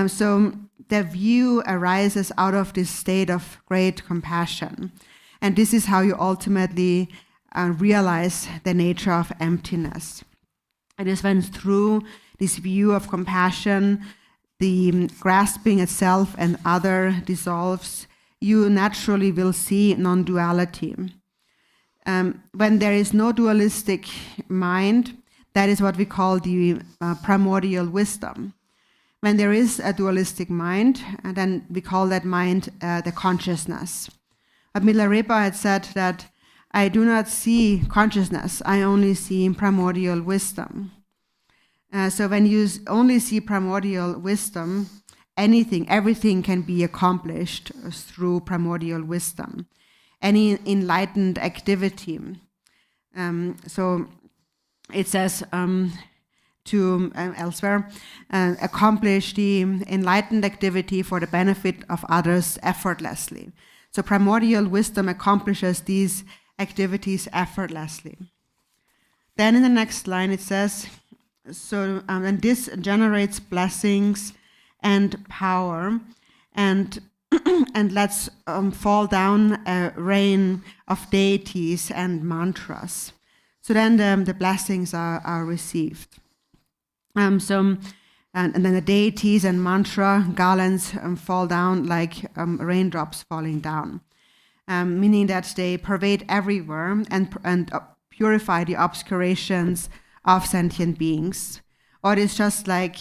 So the view arises out of this state of great compassion. And this is how you ultimately realize the nature of emptiness. It is when through this view of compassion, the grasping itself and other dissolves, you naturally will see non-duality. When there is no dualistic mind, that is what we call the primordial wisdom. When there is a dualistic mind, and then we call that mind the consciousness. But Milarepa had said that I do not see consciousness, I only see primordial wisdom. So when you only see primordial wisdom, everything can be accomplished through primordial wisdom. Any enlightened activity. So it says elsewhere, accomplish the enlightened activity for the benefit of others effortlessly. So primordial wisdom accomplishes these activities effortlessly. Then in the next line it says, and this generates blessings and power, and lets fall down a rain of deities and mantras. So then the blessings are received. And then the deities and mantra garlands fall down like raindrops falling down, meaning that they pervade everywhere and purify the obscurations of sentient beings. Or it's just like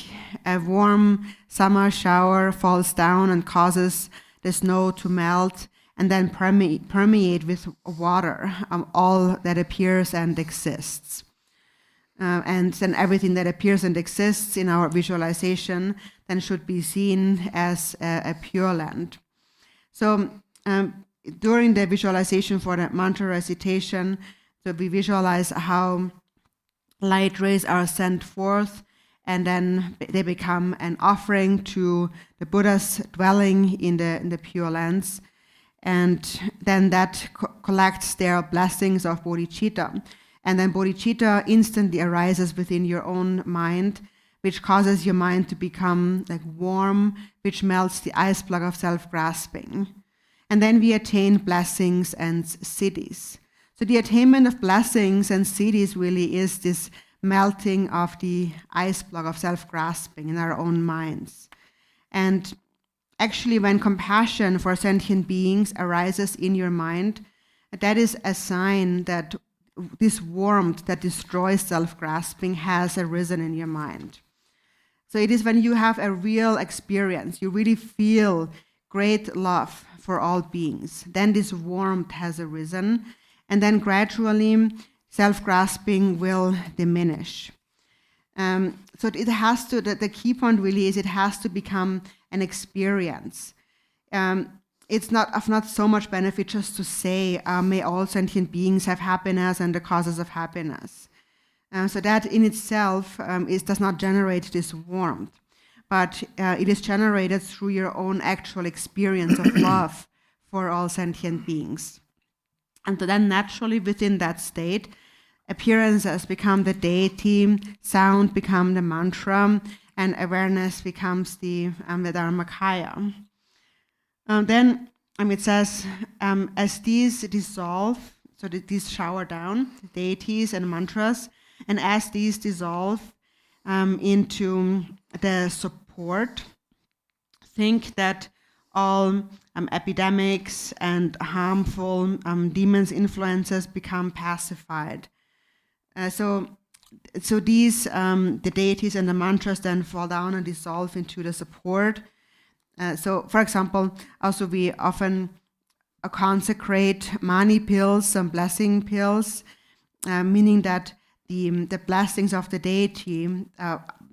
a warm summer shower falls down and causes the snow to melt and then permeate with water all that appears and exists. And then everything that appears and exists in our visualization then should be seen as a pure land. So during the visualization for the mantra recitation, so we visualize how light rays are sent forth, and then they become an offering to the Buddha's dwelling in the Pure Lands. And then that collects their blessings of bodhicitta. And then bodhicitta instantly arises within your own mind, which causes your mind to become like warm, which melts the ice block of self-grasping. And then we attain blessings and siddhis. So the attainment of blessings and siddhis really is this melting of the ice block of self-grasping in our own minds. And actually, when compassion for sentient beings arises in your mind, that is a sign that this warmth that destroys self-grasping has arisen in your mind. So it is when you have a real experience, you really feel great love for all beings, then this warmth has arisen, and then gradually self-grasping will diminish. So it has to, the key point really is it has to become an experience. It's not of not so much benefit just to say, may all sentient beings have happiness and the causes of happiness. So that in itself does not generate this warmth, but it is generated through your own actual experience of love for all sentient beings. And so then naturally within that state, appearances become the deity, sound become the mantra, and awareness becomes the Dharmakaya. Then it says, as these dissolve, so that these shower down, deities and mantras, and as these dissolve into the support, think that all epidemics and harmful demons' influences become pacified. So these, the deities and the mantras then fall down and dissolve into the support. So, for example, also we often consecrate mani pills, some blessing pills, meaning that the blessings of the deity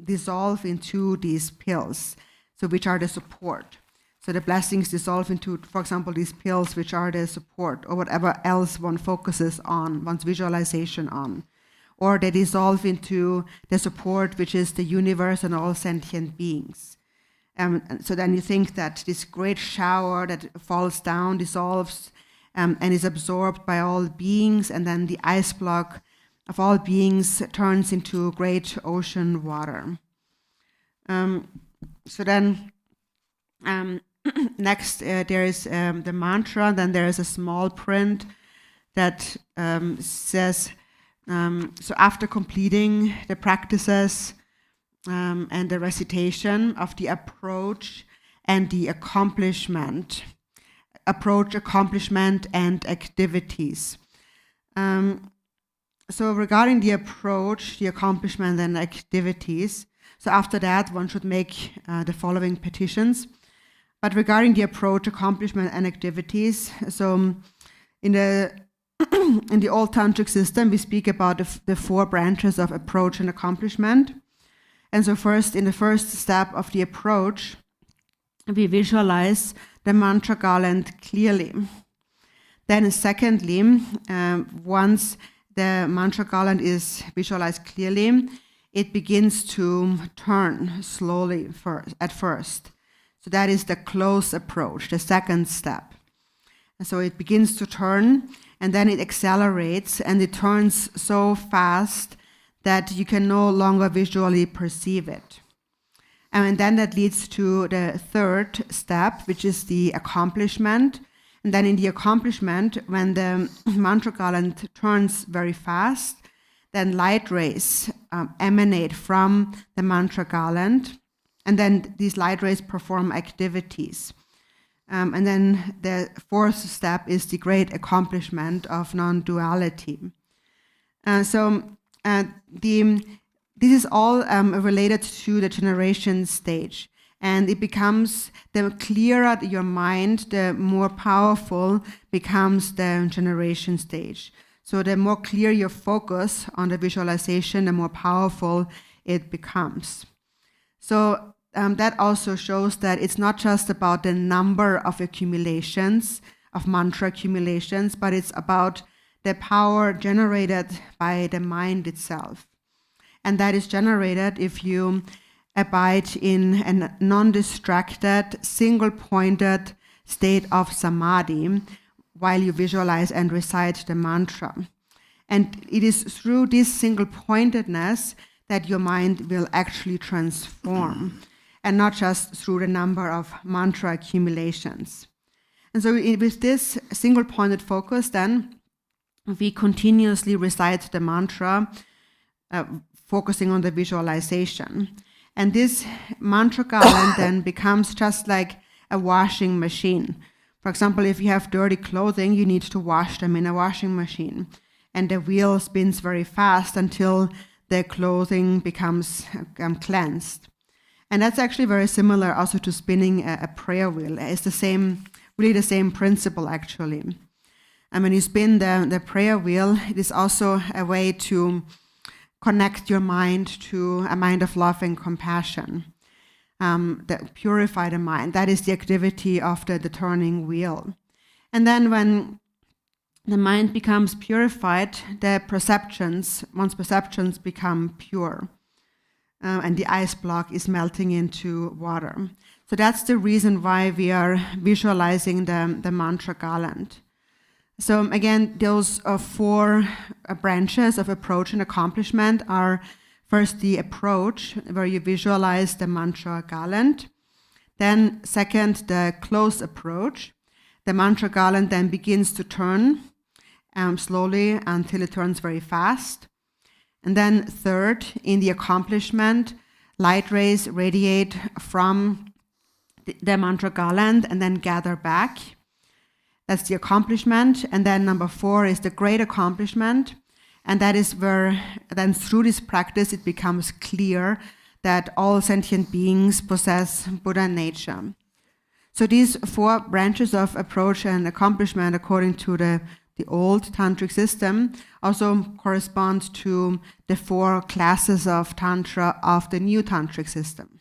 dissolve into these pills, so which are the support. So the blessings dissolve into, for example, these pills, which are the support, or whatever else one focuses on, one's visualization on. Or they dissolve into the support, which is the universe and all sentient beings. And so then you think that this great shower that falls down, dissolves, and is absorbed by all beings, and then the ice block of all beings turns into great ocean water. So then next there is the mantra, then there is a small print that says, so after completing the practices and the recitation of the approach and the accomplishment, and activities. So regarding the approach, the accomplishment, and activities, so after that, one should make the following petitions. But regarding the approach, accomplishment, and activities, so in the in the old tantric system, we speak about the 4 branches of approach and accomplishment. And so first, in the first step of the approach, we visualize the mantra garland clearly. Then secondly, once the mantra garland is visualized clearly, it begins to turn slowly at first. So that is the close approach, the second step. And so it begins to turn, and then it accelerates, and it turns so fast that you can no longer visually perceive it. And then that leads to the third step, which is the accomplishment. And then in the accomplishment, when the mantra garland turns very fast, then light rays emanate from the mantra garland. And then these light rays perform activities. And then the fourth step is the great accomplishment of non-duality. This is all related to the generation stage. And it becomes, the clearer your mind, the more powerful becomes the generation stage. So the more clear your focus on the visualization, the more powerful it becomes. So that also shows that it's not just about the number of accumulations, of mantra accumulations, but it's about the power generated by the mind itself. And that is generated if you abide in a non-distracted, single-pointed state of samadhi while you visualize and recite the mantra. And it is through this single-pointedness that your mind will actually transform, and not just through the number of mantra accumulations. And so with this single-pointed focus, then, we continuously recite the mantra, focusing on the visualization. And this mantra garland then becomes just like a washing machine. For example, if you have dirty clothing, you need to wash them in a washing machine. And the wheel spins very fast until the clothing becomes cleansed. And that's actually very similar also to spinning a prayer wheel. It's really the same principle, actually. And when you spin the prayer wheel, it is also a way to connect your mind to a mind of love and compassion, that purify the mind. That is the activity of the turning wheel. And then when the mind becomes purified, one's perceptions become pure. And the ice block is melting into water. So that's the reason why we are visualizing the mantra garland. So again, those 4 branches of approach and accomplishment are first the approach, where you visualize the mantra garland. Then second, the close approach. The mantra garland then begins to turn slowly until it turns very fast. And then third, in the accomplishment, light rays radiate from the mantra garland and then gather back. That's the accomplishment. And then number 4 is the great accomplishment. And that is where then through this practice it becomes clear that all sentient beings possess Buddha nature. So these 4 branches of approach and accomplishment, according to the old tantric system, also correspond to the 4 classes of tantra of the new tantric system.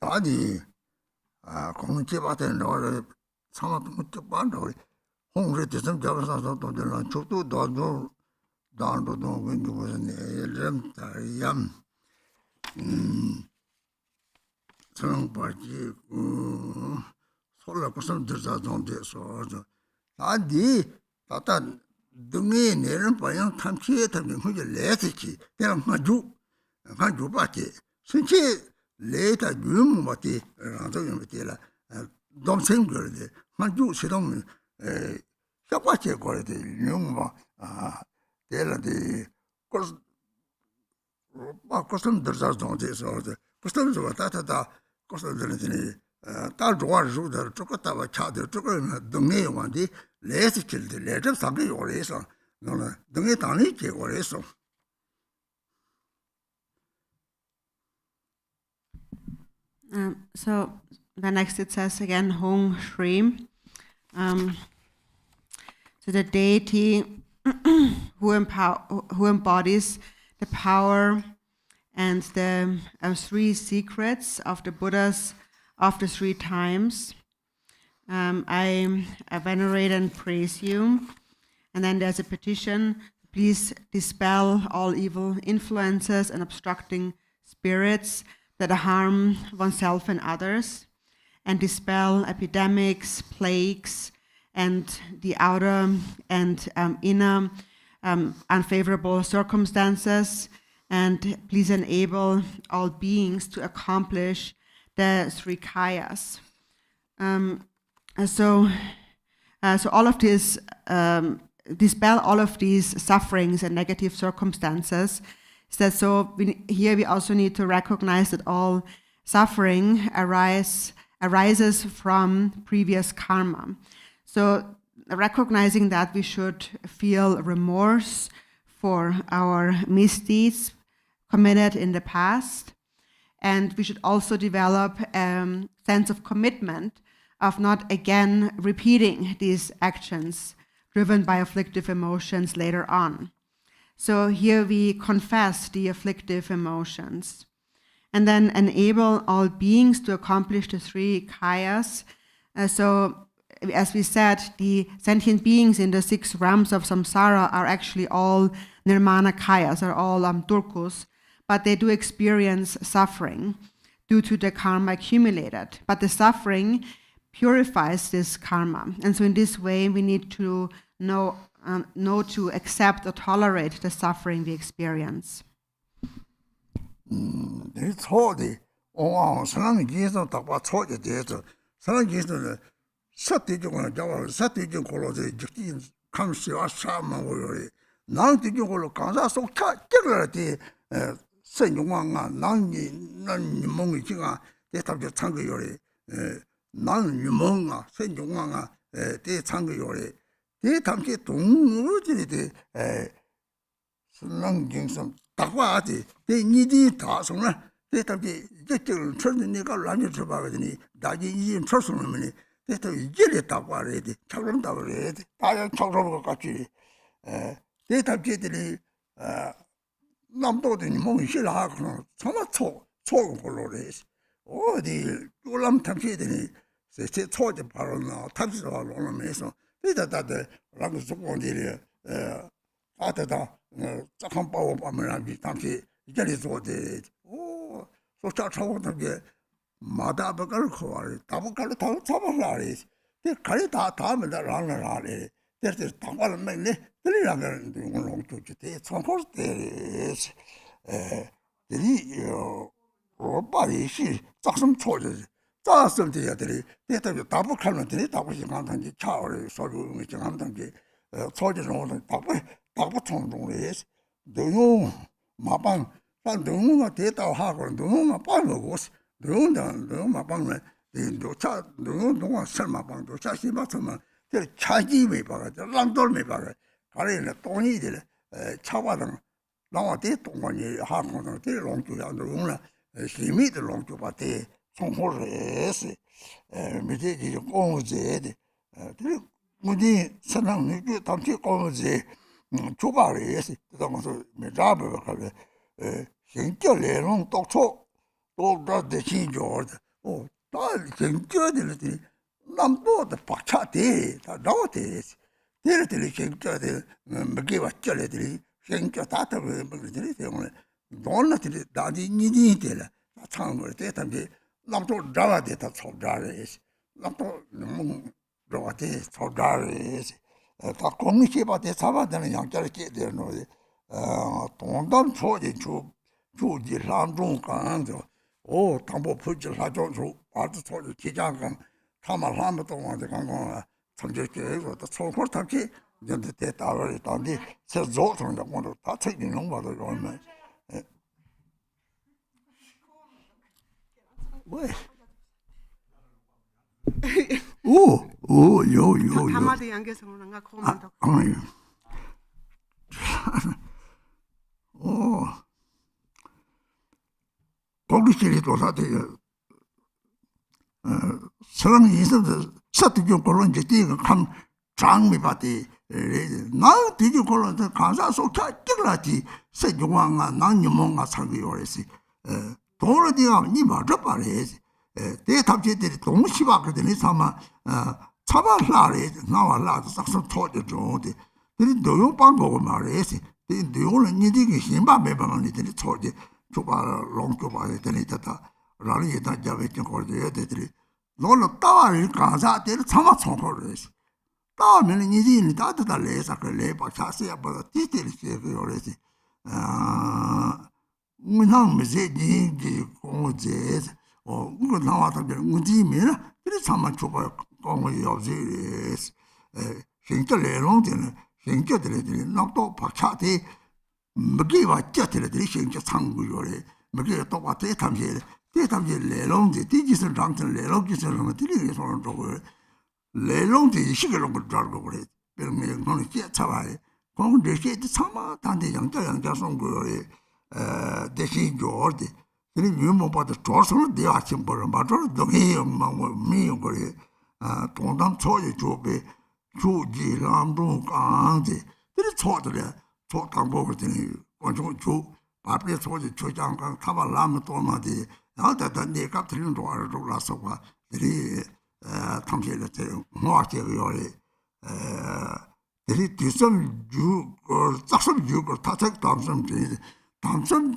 다니 공지 받은 너 상황도 못 반도 홍리 대선 잡아서 돈들은 저도 돈도 무슨 렘다얌 저런 바지 솔라 무슨 들자던 데서 아니 다다 등에 내는 방향 탐치에 담는 거지 레스치 내가 가지고 받지 신체 레다 유무마티 라도 요메티라 domsen gördü. Hangi şeyden yapacak gördü. Yumma derdi. Kostum derzaz donde sordu. Kostum zovata da kostum derdi. Ta joar juda çokata va çadı çokata dönge wandi lesi kildi. Lece sanki yoreso. Nona dönge tani ki yoreso. So the next it says again, Hong Shri. So the deity who embodies the power and the three secrets of the Buddhas of the three times. I venerate and praise you. And then there's a petition. Please dispel all evil influences and obstructing spirits that harm oneself and others, and dispel epidemics, plagues, and the outer and inner unfavorable circumstances, and please enable all beings to accomplish the three kayas. So all of this, dispel all of these sufferings and negative circumstances. So here we also need to recognize that all suffering arises from previous karma. So recognizing that, we should feel remorse for our misdeeds committed in the past, and we should also develop a sense of commitment of not again repeating these actions driven by afflictive emotions later on. So here we confess the afflictive emotions, and then enable all beings to accomplish the three kayas. So as we said, the sentient beings in the 6 realms of samsara are actually all nirmana kayas, are all turkus, but they do experience suffering due to the karma accumulated. But the suffering purifies this karma, and so in this way we need to know to accept or tolerate the suffering we experience. 초대 사람이 계속 답아 초대 돼서 사람 계속 사태적으로 잡아 사태적 걸어서 직진 감시와 사망을 나한테적 걸로 강사 속차 떼거라디 선용왕아 난이 몸이 지가 대답도 창거요래 나는 유몽아 선용왕아 대 창거요래 대 담게 동물들이 선랑경선 다과지 대 니디 다송나 대 담게 이제를 천는 내가 라니서 봐가더니 나지 이제 철수는 대도 이제래 다과래 돼 차그런다 그래 다야 차그런 것 같이 대 담게들이 남도들이 몸이 싫어하고 정말 초고 걸로래 어디 올람 담게들이 제 초제 바로 나 탑시로 올라면서 다들 라고 속원들이 아다다 잠깐 봐오 보면 당시 이제리 저대 오 소차 차고는 마다버걸 거를 다버걸 다 잡아라리 그 가리 다 다음에 라라라리 대체 당과를 맨네 들이라는 걸 놓고지 대 총포스 때 들이 오빠리시 작성 초지 작성 돼야들이 대답이 다버걸면 들이 다버시 간단히 차를 소리를 정한단지 초지는 다버 총동에 너무 마방 난 너무가 됐다고 하고 너무 빠르고 너무 마방을 노차 너무 설마방도 자시 맞으면 그 차지 왜 봐가 랑돌 왜 봐가 가래는 돈이 들 차와는 나와대 동원이 하고는 그 롱주야 너무나 힘이들 롱주 받대 총호를 미대기 공부제데 그 무디 선왕이 그 담치 공부제 주바리에서 그러면서 메자버가 신결례는 똑초 또다 대신죠 다 생겨들이 남도도 박차대 다 나오대 데르들이 생겨들 먹게 왔절들이 생겨 다들 먹들이 때문에 돈들이 다디 니디들 참은 걸 때담비 남도 잡아대 다 소자래 남도 너무 로한테 소자래 다 공식해봐대 잡아되는 양자를 깨되는 거지 동담 초지 주지 람중 강조 당보 풀질 하죠 아주 소리 기장강 타말 하면 동안에 강강 성적계에서 또 소설 탐지 이제 대답을 했던데 저 조선의 모두 다 책임은 받을 거면 왜 요. 사마디 양계서 뭔가 코멘트. 거기들이 도사돼요. 사람이 있어서 사투죠 걸로 이제 뒤가 감 장미 받이 나 뒤죠 걸로 가사 속차 찍라지 세종왕아 난유몽아 상기요래시 도로디가 니 맞아 봐래지 대답제들이 동시바거든요. 사마 차발라래 나와라도 싹싹 터져줘데 이 노용 방법을 말해야지 이 노용은 니들이 힘만 매방을 니들이 터지 줘봐라 롱줘봐야 되니까 라는 얘기다 잡았던 거를 애들이 너는 따와를 가사대를 참아 총거를 했어 따오면 니들이 따뜻할래서 그 레바 자세야 보다 디테일이 그래야지 문항 메시지 공제에서 그거 나와서 문지면 그래 참아 줘봐요 공을 여지레스 생겨내롱되는 생겨들이 나도 박차대 먹이와 쩌들이 생겨 상구요래 먹이가 똑같아 탐지 내롱지 디지털 장전 내롱지를 하면 들리게 소리 저거 내롱지 시계로 걸고 그래 그러면 너는 깨쳐봐야 공을 내시도 참아 단대 양자 송구요래 대신 조르디 그리 유모 받아 조선을 내 아침 벌어 맞아 동해 엄마고 미용 거래 동담 초에 조배 주지 람동 강지 그리 초들에 초당보를 되니 원종 주 밥에 초지 초장강 타발 라면 도마디 나한테 내가 드리는 도와를 돌아서 봐 그리 탐실을 때 모아게요래 그리 뒤선 주고 짝선 주고 타책 담선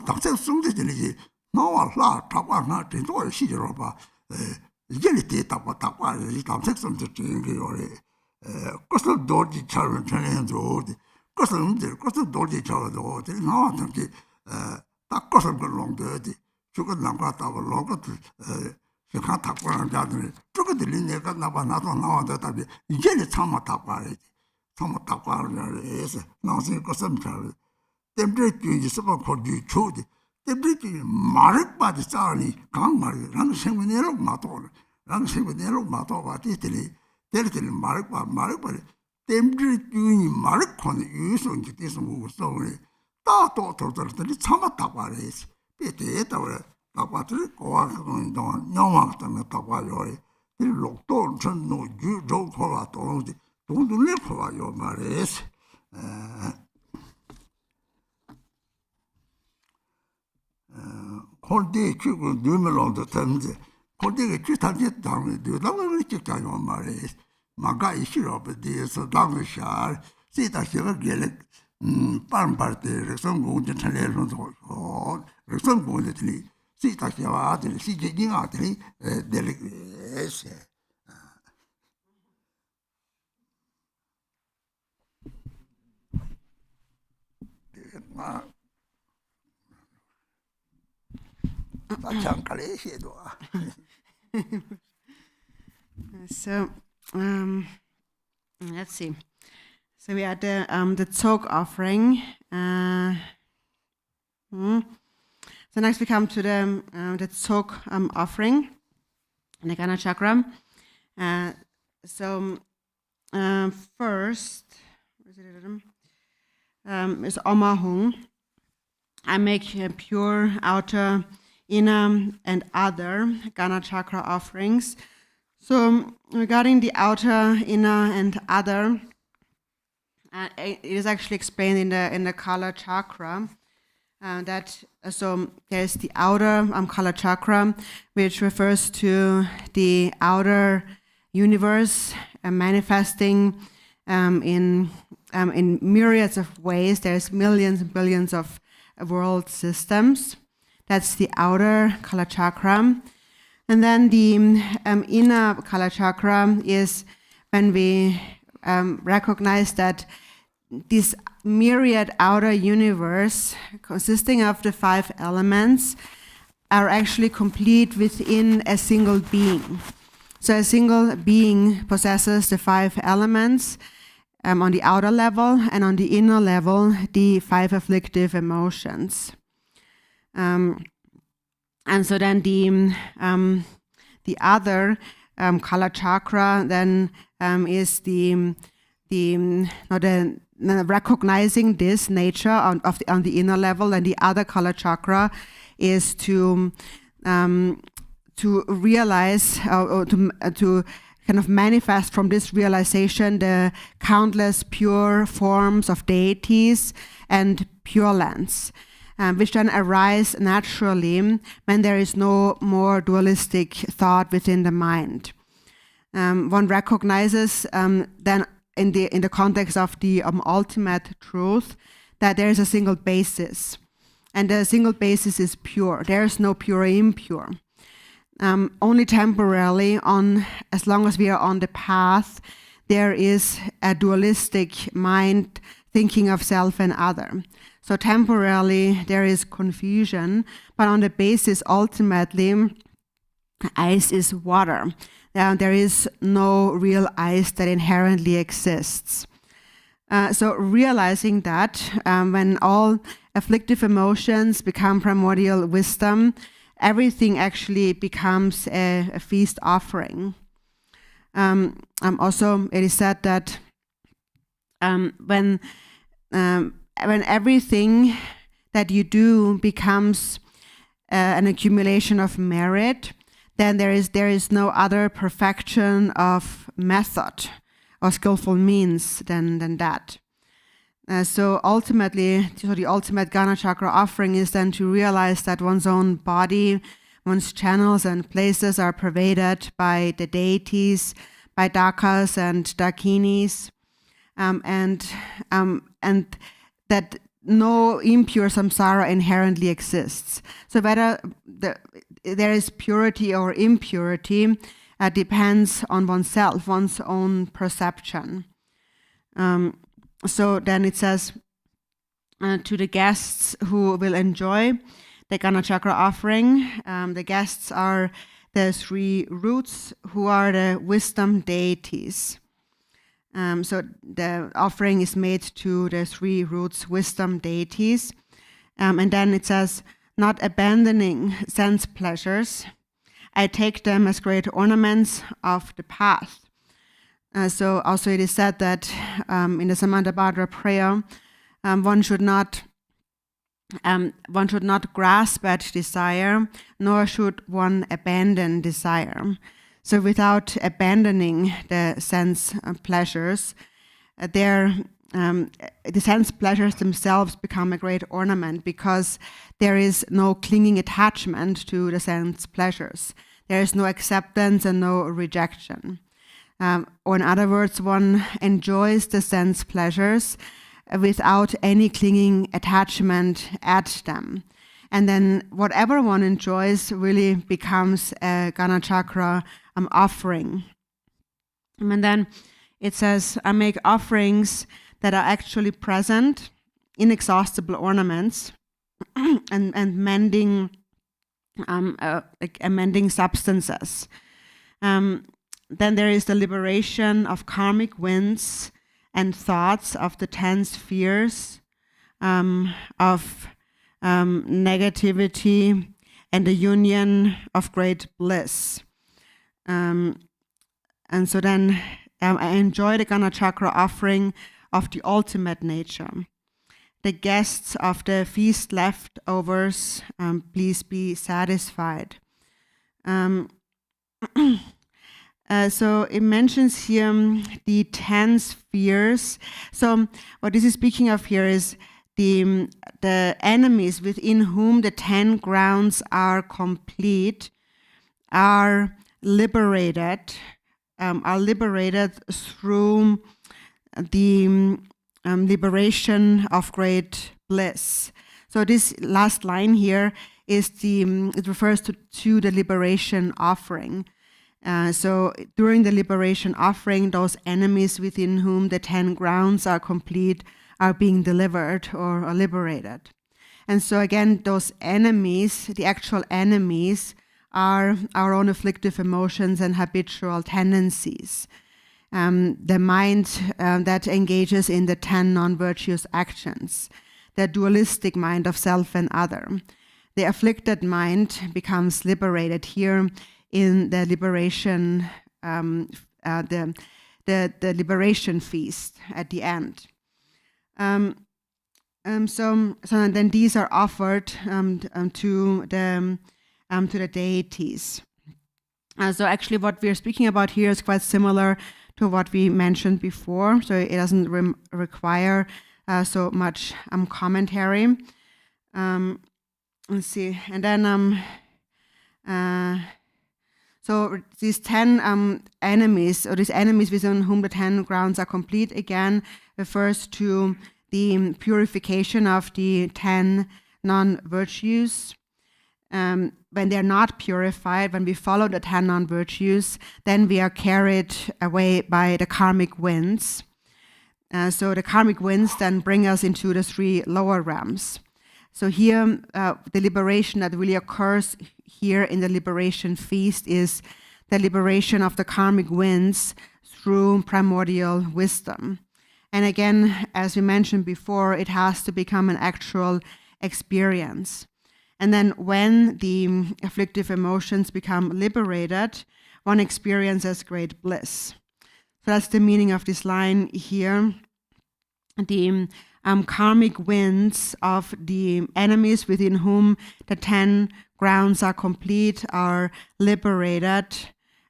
담선 승대들이 나와라 타과나 된도 시절로 봐 이게 됐다고 이 감색성도 되는 거래 그것을 도지 차는 전에도 그것을 도지 차도 나한테 딱 그것을 걸롱되지 죽은 남과다고 로고들 제가 탁과는 자들 저거들이 내가 나도 나와도 답이 이제 참아 탁과야지 참아 탁과를 해서 나서 그것은 잘 때문에 뒤에 서버 거기 초지 때문에 말을 빠지 싸니 강말이 랑 생문내로 마도 바티들이 때리들 말을 빠 때문에 뒤에 말을 거는 유성이 돼서 무서워해 다또 도들들이 참았다고 하래지 배대다고 나빠들 고아는 동안 영화했다면 다고요 이 록도 전노 유조 코가 동들레 코가요 말해서 콜데 주고 누멜로도 탐지 콜데가 주타지 당에 되다고 찍자요 말해 마가 이시로베디에서 당샤 시다시가 gelek parparte 성공제 차례로도 성공제들이 시다시와 아들 시제닝 아들이 델레스 So, let's see. So we had the Zog offering. So next we come to the Zog offering in the Ganachakra. First, is Omahung. I make a pure outer, inner, and other Ganachakra offerings. So regarding the outer, inner, and other, it is actually explained in the Kala chakra. So there's the outer Kalachakra, which refers to the outer universe manifesting in myriads of ways. There's millions and billions of world systems. That's the outer Kalachakra. And then the inner Kalachakra is when we recognize that this myriad outer universe, consisting of the 5 elements, are actually complete within a single being. So a single being possesses the 5 elements on the outer level, and on the inner level, the 5 afflictive emotions. And so then the other Kalachakra then is the recognizing this nature on the inner level, and the other Kalachakra is to realize or to kind of manifest from this realization the countless pure forms of deities and pure lands, which then arise naturally when there is no more dualistic thought within the mind. One recognizes then in the context of the ultimate truth that there is a single basis, and the single basis is pure. There is no pure or impure. Only temporarily, as long as we are on the path, there is a dualistic mind thinking of self and other. So temporarily there is confusion, but on the basis ultimately ice is water. There is no real ice that inherently exists. So realizing that when all afflictive emotions become primordial wisdom, everything actually becomes a feast offering. Also, it is said that when everything that you do becomes an accumulation of merit, then there is no other perfection of method or skillful means than that. So ultimately, the ultimate Ganachakra offering is then to realize that one's own body, one's channels and places are pervaded by the deities, by dakas and dakinis, and that no impure samsara inherently exists. So whether there is purity or impurity depends on oneself, one's own perception. So then it says to the guests who will enjoy the Ganachakra offering, the guests are the 3 roots who are the wisdom deities. So the offering is made to the 3 roots wisdom deities. And then it says, not abandoning sense pleasures, I take them as great ornaments of the path. So also it is said that in the Samantabhadra prayer, one should not grasp at desire, nor should one abandon desire. So without abandoning the sense pleasures, the sense pleasures themselves become a great ornament, because there is no clinging attachment to the sense pleasures. There is no acceptance and no rejection. Or in other words, one enjoys the sense pleasures without any clinging attachment at them. And then whatever one enjoys really becomes a Ganachakra offering. And then it says, I make offerings that are actually present, inexhaustible ornaments, and mending substances. Then there is the liberation of karmic winds and thoughts of the 10 spheres, of negativity, and the union of great bliss. And so then I enjoy the Ganachakra offering of the ultimate nature. The guests of the feast leftovers, please be satisfied. So it mentions here the 10 spheres. So what this is speaking of here is the enemies within whom the 10 grounds are complete are liberated through the liberation of great bliss. So this last line here is it refers to the liberation offering. So during the liberation offering, those enemies within whom the 10 grounds are complete are being delivered or liberated. And so again, those enemies, the actual enemies, are our own afflictive emotions and habitual tendencies. The mind that engages in the 10 non-virtuous actions, the dualistic mind of self and other. The afflicted mind becomes liberated here in the liberation, the liberation feast at the end. So then these are offered to the deities. So actually, what we are speaking about here is quite similar to what we mentioned before. So it doesn't require so much commentary. Let's see, and then so these 10 enemies, or these enemies within whom the 10 grounds are complete, again refers to the purification of the 10 non-virtues. When they're not purified, when we follow the 10 non-virtues, then we are carried away by the karmic winds. So the karmic winds then bring us into the 3 lower realms. So here, the liberation that really occurs here in the liberation feast is the liberation of the karmic winds through primordial wisdom. And again, as we mentioned before, it has to become an actual experience. And then when the afflictive emotions become liberated, one experiences great bliss. So that's the meaning of this line here. The karmic winds of the enemies within whom the 10 grounds are complete are liberated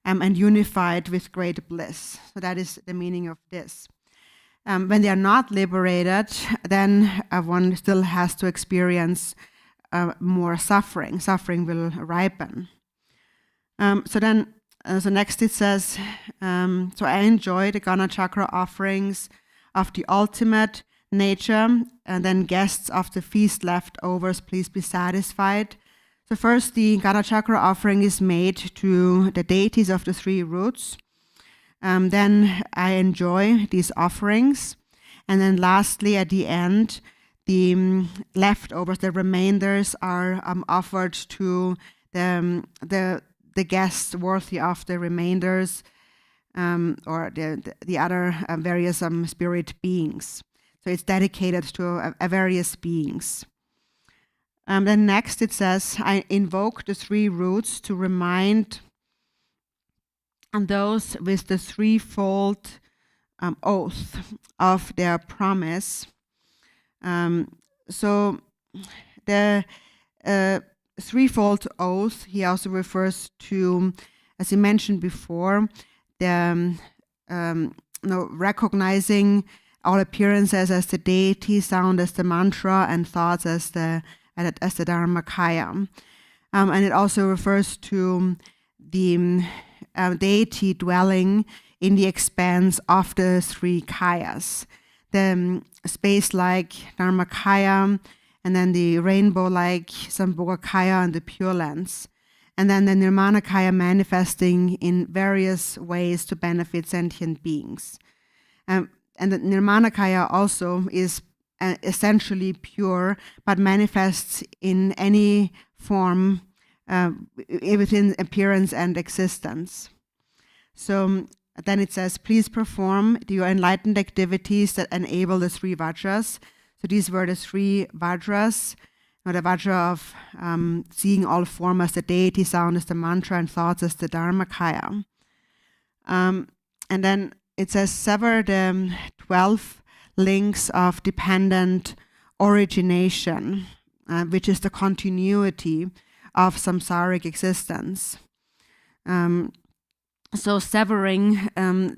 and unified with great bliss. So that is the meaning of this. When they are not liberated, then one still has to experience more suffering. Suffering will ripen. So next it says, so I enjoy the Ganachakra offerings of the ultimate nature, and then guests of the feast leftovers, please be satisfied. So first, the Ganachakra offering is made to the deities of the 3 roots. Then I enjoy these offerings. And then lastly, at the end, the leftovers, the remainders are offered to the guests worthy of the remainders, or the other various spirit beings. So it's dedicated to various beings. Then next it says, I invoke the 3 roots to remind those with the threefold oath of their promise. So the threefold oath, he also refers to, as he mentioned before, the recognizing all appearances as the deity, sound as the mantra, and thoughts as the Dharmakaya. And it also refers to the deity dwelling in the expanse of the 3 kayas. The space-like Dharmakaya, and then the rainbow-like Sambhogakaya and the Pure Lands. And then the Nirmanakaya manifesting in various ways to benefit sentient beings. And the Nirmanakaya also is essentially pure, but manifests in any form within appearance and existence. So then it says, please perform your enlightened activities that enable the 3 Vajras. So these were the 3 Vajras, the Vajra of seeing all form as the deity, sound as the mantra, and thoughts as the Dharmakaya. And then it says, sever the 12 links of dependent origination, which is the continuity of samsaric existence. So severing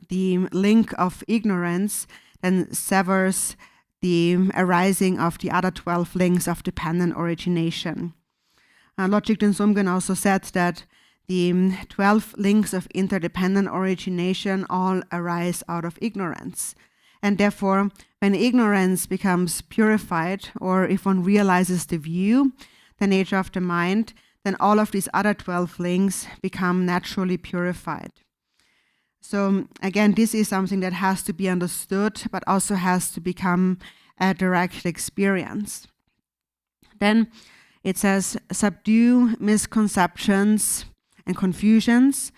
the link of ignorance then severs the arising of the other 12 links of dependent origination. Logic Densumgen also said that the 12 links of interdependent origination all arise out of ignorance. And therefore, when ignorance becomes purified, or if one realizes the view, the nature of the mind, then all of these other 12 links become naturally purified. So again, this is something that has to be understood, but also has to become a direct experience. Then it says, subdue misconceptions and confusions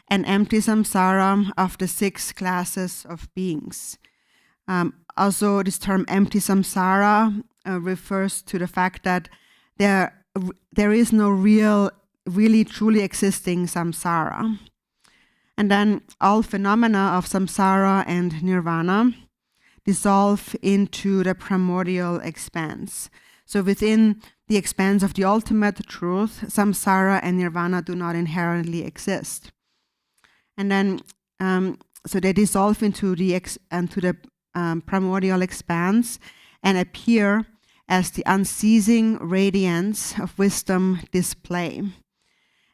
and empty samsara of the 6 classes of beings. Also, this term empty samsara refers to the fact that there is no really truly existing samsara. And then all phenomena of samsara and nirvana dissolve into the primordial expanse. So within the expanse of the ultimate truth, samsara and nirvana do not inherently exist. And then, so they dissolve into the primordial expanse and appear as the unceasing radiance of wisdom display.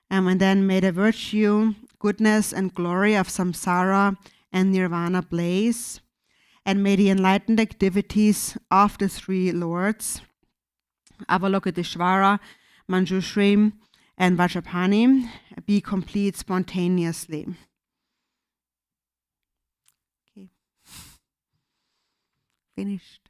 And then may the virtue, goodness, and glory of samsara and nirvana blaze, and may the enlightened activities of the 3 lords, Avalokiteshvara, Manjushri, and Vajrapani, be complete spontaneously. Okay. Finished.